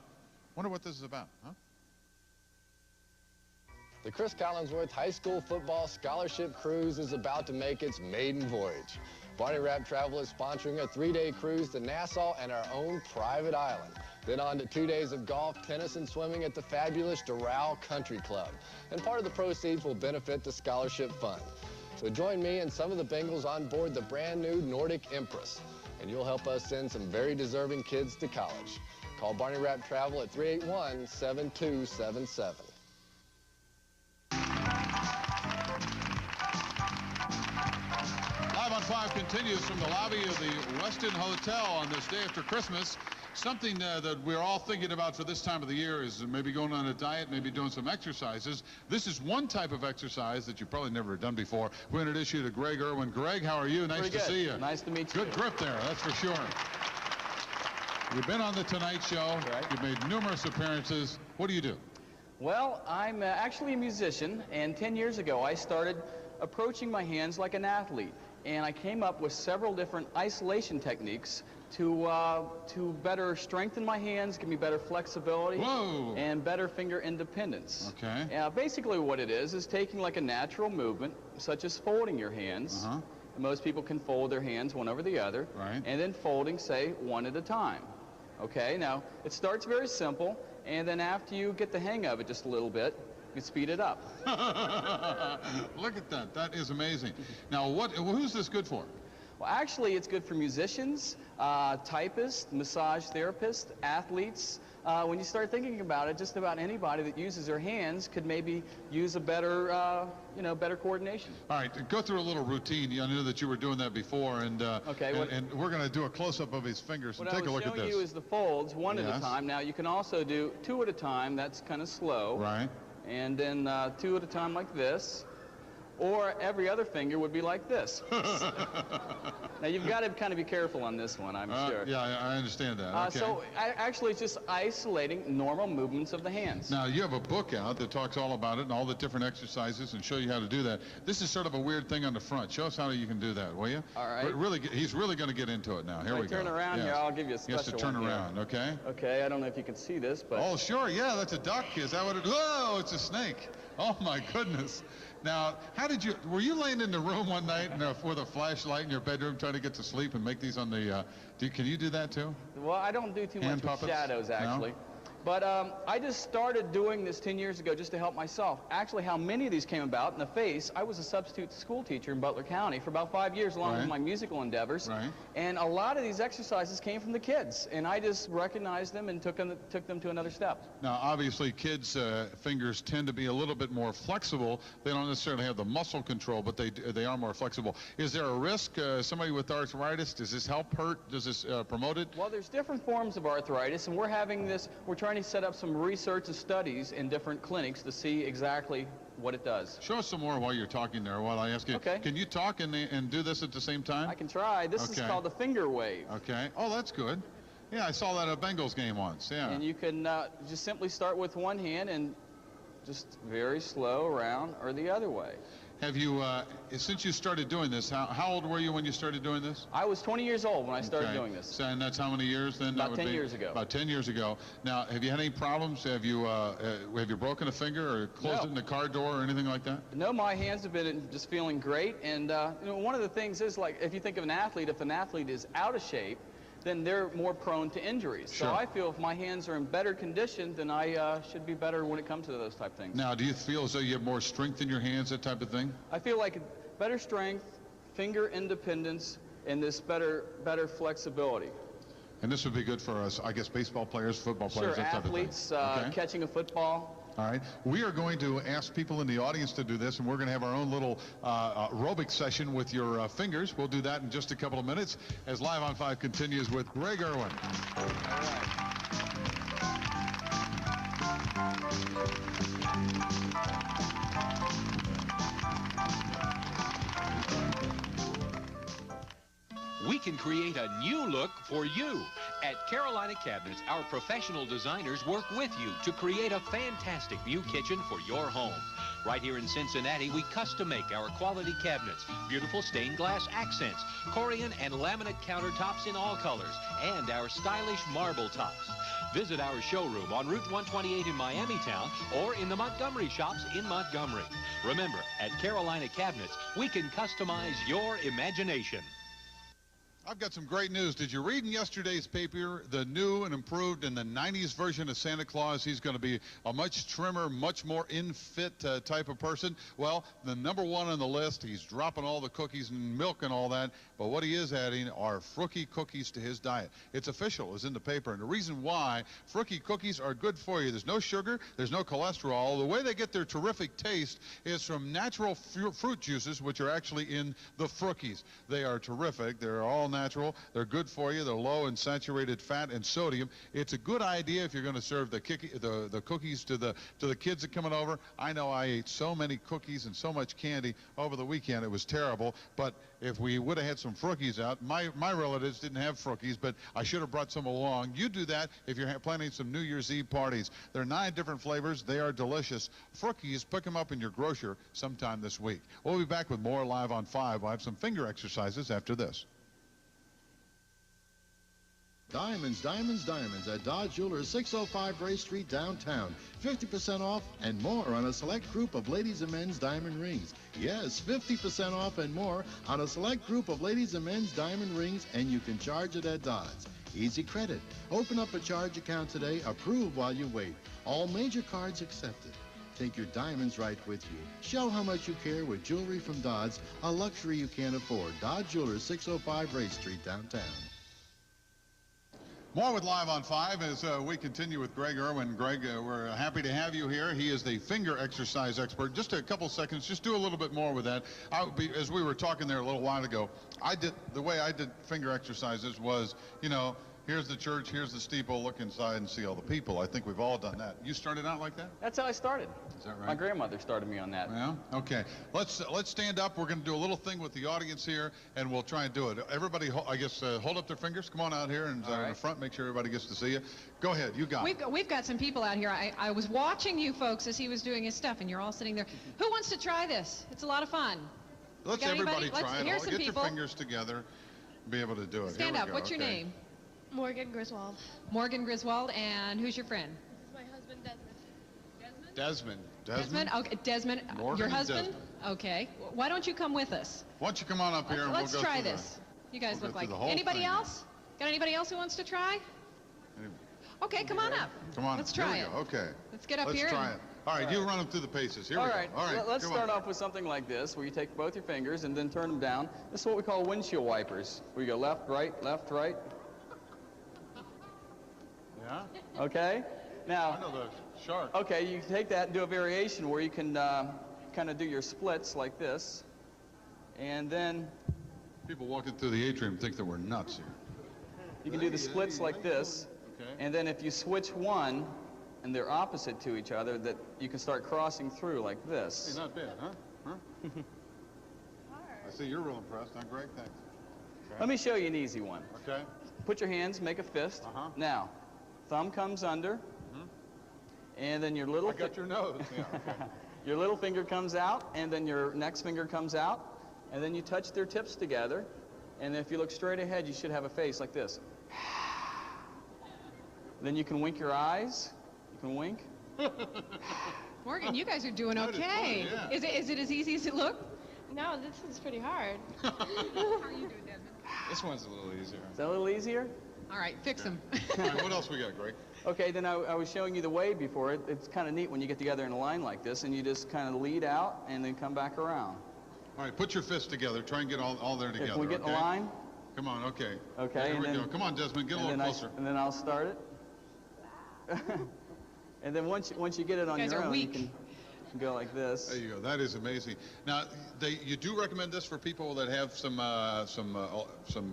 Wonder what this is about, huh? The Chris Collinsworth High School Football Scholarship Cruise is about to make its maiden voyage. Barney Rapp Travel is sponsoring a 3-day cruise to Nassau and our own private island. Then on to 2 days of golf, tennis, and swimming at the fabulous Doral Country Club. And part of the proceeds will benefit the scholarship fund. So join me and some of the Bengals on board the brand new Nordic Empress, and you'll help us send some very deserving kids to college. Call Barney Rapp Travel at 381-7277. Live on 5 continues from the lobby of the Westin Hotel on this day after Christmas. Something that we're all thinking about for this time of the year is maybe going on a diet, maybe doing some exercises. This is one type of exercise that you probably never done before. We're going to introduce you to Greg Irwin. Greg, how are you? Nice to see you. Nice to meet you. Good grip there, that's for sure. You've been on The Tonight Show. Right. You've made numerous appearances. What do you do? Well, I'm actually a musician, and 10 years ago I started approaching my hands like an athlete. And I came up with several different isolation techniques to better strengthen my hands, give me better flexibility, and better finger independence. Okay. Basically what it is taking like a natural movement, such as folding your hands. Most people can fold their hands one over the other, and then folding, say, one at a time. Okay, now it starts very simple, and then after you get the hang of it just a little bit, you speed it up. Look at that. That is amazing. Now, who's this good for? Well, actually, it's good for musicians, typists, massage therapists, athletes. When you start thinking about it, just about anybody that uses their hands could maybe use a better, better coordination. All right, go through a little routine. I knew that you were doing that before, and and we're going to do a close-up of his fingers and take a look at this. What I was showing you is the folds, one at a time. Now, you can also do 2 at a time. That's kind of slow. Right. And then 2 at a time like this, or every other finger would be like this. Now you've got to kind of be careful on this one, I'm sure. Yeah, I understand that. Okay. So actually it's just isolating normal movements of the hands. Now you have a book out that talks all about it and all the different exercises and show you how to do that. This is sort of a weird thing on the front. Show us how you can do that, will you? All right. But really, he's really going to get into it now. Here we go. Turn around here, I'll give you a special one. He has to turn around, okay? Okay, I don't know if you can see this, but... Oh, sure, yeah, that's a duck. Is that what it is? Whoa, it's a snake. Oh, my goodness. Now, were you laying in the room one night with a flashlight in your bedroom trying to get to sleep and make these on the, can you do that too? Well, I don't do too much with shadows, actually. No? But I just started doing this 10 years ago just to help myself. Actually, how many of these came about in the face, I was a substitute school teacher in Butler County for about 5 years along with my musical endeavors. And a lot of these exercises came from the kids, and I just recognized them and took them to another step. Now, obviously, kids' fingers tend to be a little bit more flexible. They don't necessarily have the muscle control, but they are more flexible. Is there a risk? Somebody with arthritis, does this help hurt? Does this promote it? Well, there's different forms of arthritis, and we're trying to set up some research and studies in different clinics to see exactly what it does. Show us some more while you're talking there, while I ask you. Okay. Can you talk and do this at the same time? I can try. This is called the finger wave. Okay. Oh, that's good. Yeah, I saw that at a Bengals game once, yeah. And you can just simply start with one hand and just very slow around or the other way. Have you, since you started doing this, how old were you when you started doing this? I was 20 years old when I started doing this. So, and that's how many years then? About 10 years ago. About 10 years ago. Now, have you had any problems? Have you broken a finger or closed it in the car door or anything like that? No, my hands have been just feeling great. And one of the things is, like, if you think of an athlete, if an athlete is out of shape, then they're more prone to injuries. Sure. So I feel if my hands are in better condition, then I should be better when it comes to those type things. Now, do you feel as though you have more strength in your hands, that type of thing? I feel like better strength, finger independence, and this better flexibility. And this would be good for us, I guess, baseball players, football players, that type of thing. Sure, athletes, catching a football. All right. We are going to ask people in the audience to do this, and we're going to have our own little aerobic session with your fingers. We'll do that in just a couple of minutes as Live on 5 continues with Greg Irwin. All right. We can create a new look for you. At Carolina Cabinets, our professional designers work with you to create a fantastic new kitchen for your home. Right here in Cincinnati, we custom make our quality cabinets, beautiful stained glass accents, Corian and laminate countertops in all colors, and our stylish marble tops. Visit our showroom on Route 128 in Miamitown or in the Montgomery shops in Montgomery. Remember, at Carolina Cabinets, we can customize your imagination. I've got some great news. Did you read in yesterday's paper the new and improved in the 90s version of Santa Claus? He's going to be a much trimmer, much more in-fit type of person. Well, the #1 on the list, he's dropping all the cookies and milk and all that, but what he is adding are Frookie cookies to his diet. It's official, it's in the paper, and the reason why Frookie cookies are good for you, there's no sugar, there's no cholesterol. The way they get their terrific taste is from natural fruit juices, which are actually in the Frookies. They are terrific. They're all natural. They're good for you. They're low in saturated fat and sodium. It's a good idea if you're going to serve the cookies to the kids that are coming over. I know I ate so many cookies and so much candy over the weekend. It was terrible. But if we would have had some Frookies out, my relatives didn't have Frookies, but I should have brought some along. You do that if you're planning some New Year's Eve parties. There are 9 different flavors. They are delicious. Frookies, pick them up in your grocer sometime this week. We'll be back with more Live on 5. We'll have some finger exercises after this. Diamonds, diamonds, diamonds at Dodge Jewelers, 605 Ray Street, downtown. 50% off and more on a select group of ladies and men's diamond rings. Yes, 50% off and more on a select group of ladies and men's diamond rings, and you can charge it at Dodge. Easy credit. Open up a charge account today. Approve while you wait. All major cards accepted. Take your diamonds right with you. Show how much you care with jewelry from Dodge, a luxury you can't afford. Dodge Jewelers, 605 Ray Street, downtown. More with Live on 5 as we continue with Greg Irwin. Greg, we're happy to have you here. He is the finger exercise expert. Just a couple seconds, just do a little bit more with that. As we were talking there a little while ago, the way I did finger exercises was, you know, here's the church, here's the steeple, look inside and see all the people. I think we've all done that. You started out like that? That's how I started. Is that right? My grandmother started me on that. Yeah? Okay. Let's stand up. We're going to do a little thing with the audience here, and we'll try and do it. Everybody, I guess, hold up their fingers. Come on out here and in the front. Make sure everybody gets to see you. Go ahead. You got it. We've got some people out here. I was watching you folks as he was doing his stuff, and you're all sitting there. Who wants to try this? It's a lot of fun. Let's everybody try it. Here's some get people. your fingers together. Be able to do it. Stand up. What's your name? Morgan Griswold. Morgan Griswold, and who's your friend? This is my husband, Desmond. Desmond. Desmond? Okay, Desmond. Morgan your husband? Desmond. Okay. Why don't you come with us? Why don't you come on up here and let's we'll go try through this. You guys look like the whole anybody thing. else? Got anybody else who wants to try? Okay, come on up. Come on. Let's try it. Okay. Let's get up Let's here. Let's try it. All right, you run them through the paces. Here we go. All right. Let's start off with something like this, where you take both your fingers and then turn them down. This is what we call windshield wipers, where you go left, right, left, right. Yeah? Okay? Now, I know the shark. Okay, you take that and do a variation where you can kind of do your splits like this. And then people walking through the atrium think that we're nuts here. You can do the splits like this. Okay. And then if you switch one and they're opposite to each other, that you can start crossing through like this. Hey, not bad, huh? I see you're real impressed. I'm Greg, thanks. Okay. Let me show you an easy one. Okay. Put your hands, make a fist. Now, thumb comes under, and then your little... I got your nose. Yeah, okay. Your little finger comes out, and then your next finger comes out, and then you touch their tips together, and if you look straight ahead, you should have a face like this. Then you can wink your eyes. You can wink. Morgan, you guys are doing okay. Is it as easy as it looked? No, this is pretty hard. How are you doing, Desmond? This one's a little easier. Is that a little easier? All right, fix them. All right, what else we got, Greg? Okay, then I was showing you the way before. It's kind of neat when you get together in a line like this, and you just kind of lead out and then come back around. All right, put your fists together. Try and get all there together. Can we get in a line? Come on, okay. Okay. Here we go. Come on, Desmond, get a little closer. And then I'll start it. And then once you get it on your own, you can go like this. There you go. That is amazing. Now, you do recommend this for people that have some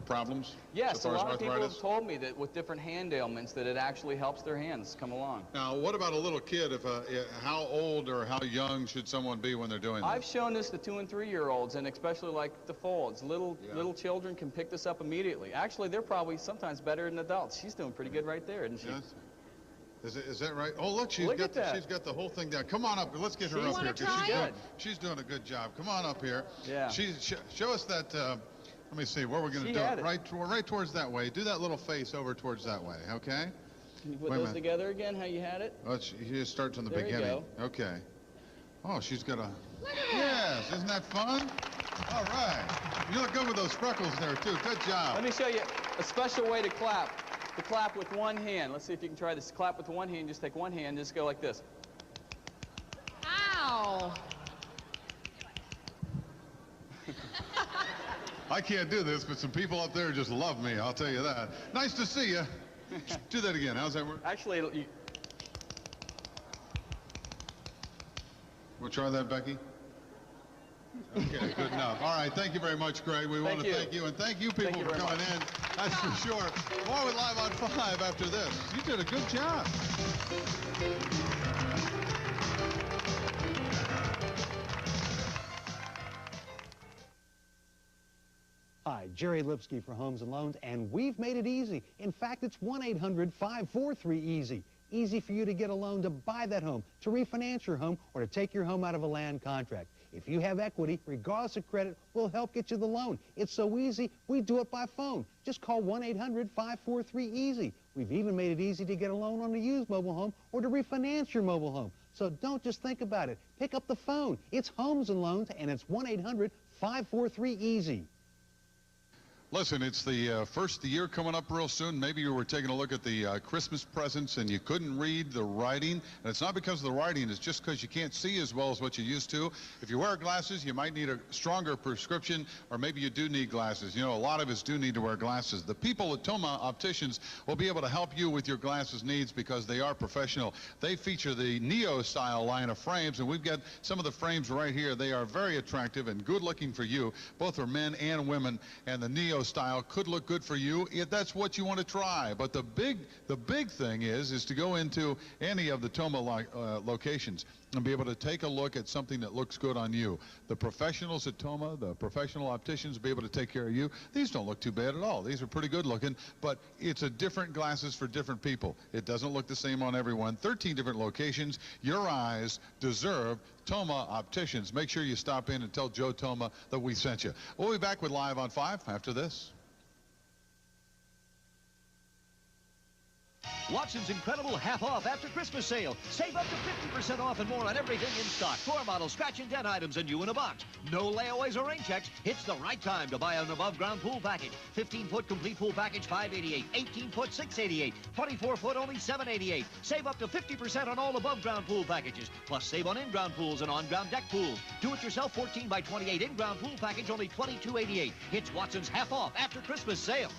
problems? Yes, so far a lot as of people arthritis? have told me that with different hand ailments that it actually helps their hands come along. Now, what about a little kid? How old or how young should someone be when they're doing this? I've shown this to 2- and 3-year-olds, and especially like the folds. Little children can pick this up immediately. Actually, they're probably sometimes better than adults. She's doing pretty good right there, isn't she? Yes. Is that right? Oh, look, she's got the whole thing down. Come on up. Let's get her up here. She's doing a good job. Come on up here. Yeah. Show us that. Let me see where we're going to do it. Right towards that way. Do that little face over towards that way. Okay. Can you put those together again? How you had it? Oh, she starts from the beginning. You go. Okay. Oh, she's got a. Yes, isn't that fun? All right. You look good with those freckles there too. Good job. Let me show you a special way to clap. To clap with one hand. Let's see if you can try this. Clap with one hand. Just take one hand. Just go like this. Ow! I can't do this, but some people up there just love me. I'll tell you that. Nice to see you. Do that again. How's that work? Actually, We'll try that, Becky. Okay, good enough. All right, thank you very much, Greg. We want to thank you, and thank you people for coming in. That's for sure. More with Live on 5 after this. You did a good job. Hi, Jerry Lipsky for Homes and Loans, and we've made it easy. In fact, it's 1-800-543-EASY. Easy for you to get a loan to buy that home, to refinance your home, or to take your home out of a land contract. If you have equity, regardless of credit, we'll help get you the loan. It's so easy, we do it by phone. Just call 1-800-543-EASY. We've even made it easy to get a loan on a used mobile home or to refinance your mobile home. So don't just think about it. Pick up the phone. It's Homes and Loans, and it's 1-800-543-EASY. Listen, it's the first of the year coming up real soon. Maybe you were taking a look at the Christmas presents and you couldn't read the writing. And it's not because of the writing. It's just because you can't see as well as what you used to. If you wear glasses, you might need a stronger prescription, or maybe you do need glasses. You know, a lot of us do need to wear glasses. The people at Toma Opticians will be able to help you with your glasses needs because they are professional. They feature the Neo-style line of frames, and we've got some of the frames right here. They are very attractive and good looking for you, both for men and women, and the Neo style could look good for you if that's what you want to try. But the big thing is to go into any of the Toma locations and be able to take a look at something that looks good on you. The professionals at Toma, the professional opticians, will be able to take care of you. These don't look too bad at all. These are pretty good looking, but it's a different glasses for different people. It doesn't look the same on everyone. 13 different locations. Your eyes deserve Toma Opticians. Make sure you stop in and tell Joe Toma that we sent you. We'll be back with Live on 5 after this. Watson's incredible half-off after Christmas sale. Save up to 50% off and more on everything in stock. Floor models, scratch and dent items, and you in a box. No layaways or rain checks. It's the right time to buy an above-ground pool package. 15-foot complete pool package, $588. 18-foot, $688. 24-foot, only $788. Save up to 50% on all above-ground pool packages. Plus, save on in-ground pools and on-ground deck pools. Do-it-yourself 14 by 28 in-ground pool package, only $2288. It's Watson's half-off after Christmas sale.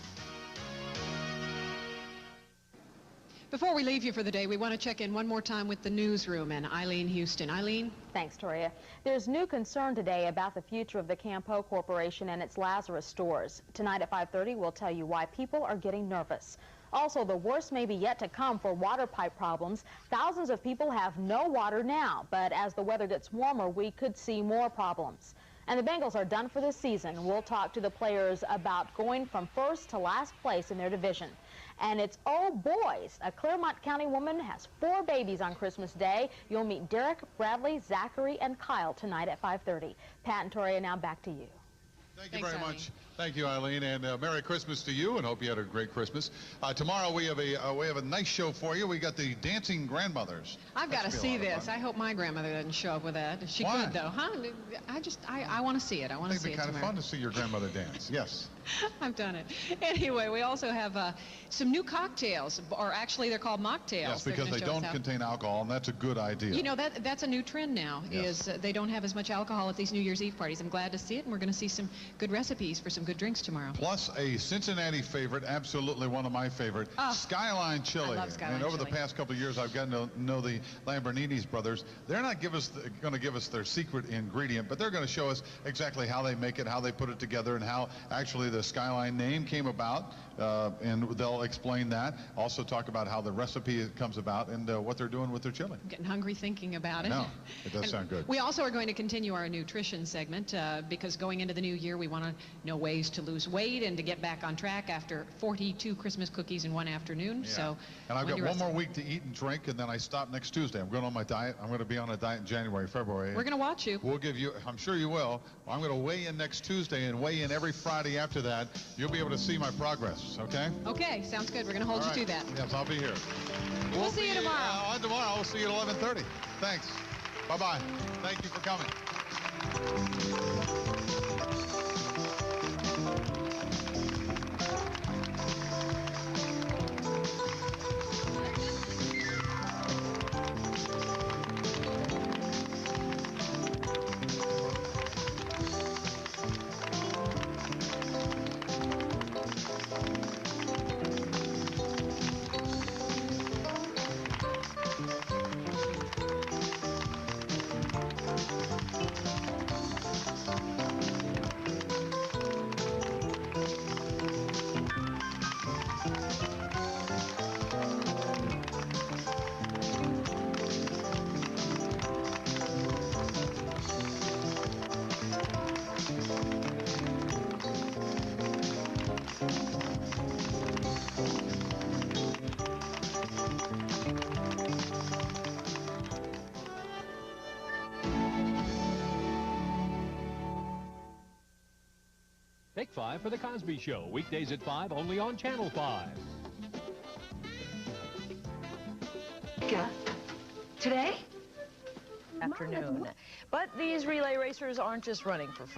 Before we leave you for the day, we want to check in one more time with the newsroom and Eileen Houston. Eileen? Thanks, Toria. There's new concern today about the future of the Campo Corporation and its Lazarus stores. Tonight at 5:30, we'll tell you why people are getting nervous. Also, the worst may be yet to come for water pipe problems. Thousands of people have no water now, but as the weather gets warmer, we could see more problems. And the Bengals are done for this season. We'll talk to the players about going from first to last place in their division. And it's oh boys, a Clermont County woman has 4 babies on Christmas Day. You'll meet Derek, Bradley, Zachary, and Kyle tonight at 5:30. Pat and Toria, now back to you. Thank you very much. Thank you, Eileen, and Merry Christmas to you, and hope you had a great Christmas. Tomorrow we have a nice show for you. We got the dancing grandmothers. I've got to see this. I hope my grandmother doesn't show up with that. She could, though, huh? I want to see it. I want to see it tomorrow. It'd be kind of fun to see your grandmother dance. Yes. I've done it. Anyway, we also have some new cocktails, or actually they're called mocktails. Yes, because they don't contain alcohol, and that's a good idea. You know, that's a new trend now, is they don't have as much alcohol at these New Year's Eve parties. I'm glad to see it, and we're going to see some good recipes for some good drinks tomorrow. Plus a Cincinnati favorite, absolutely one of my favorite, Skyline Chili. I love Skyline and over Chili. the past couple of years, I've gotten to know the Lamborghini's brothers. They're not going to give us their secret ingredient, but they're going to show us exactly how they make it, how they put it together, and how actually the Skyline name came about. And they'll explain that. Also talk about how the recipe comes about and what they're doing with their chili. I'm getting hungry thinking about it. No, it does sound good. We also are going to continue our nutrition segment because going into the new year, we want to know ways ways to lose weight and to get back on track after 42 Christmas cookies in one afternoon. Yeah. So, and I've got one more week to eat and drink, and then I stop next Tuesday. I'm going on my diet. I'm going to be on a diet in January, February. We're going to watch you. We'll give you, I'm sure you will. I'm going to weigh in next Tuesday and weigh in every Friday after that. You'll be able to see my progress, okay? Okay, sounds good. We're going to hold you to that. Yes, I'll be here. We'll see you tomorrow. Tomorrow, we'll see you at 11:30. Thanks. Bye-bye. Thank you for coming. Take 5 for The Cosby Show, weekdays at 5, only on Channel 5. Today? Afternoon. But these relay racers aren't just running for fun.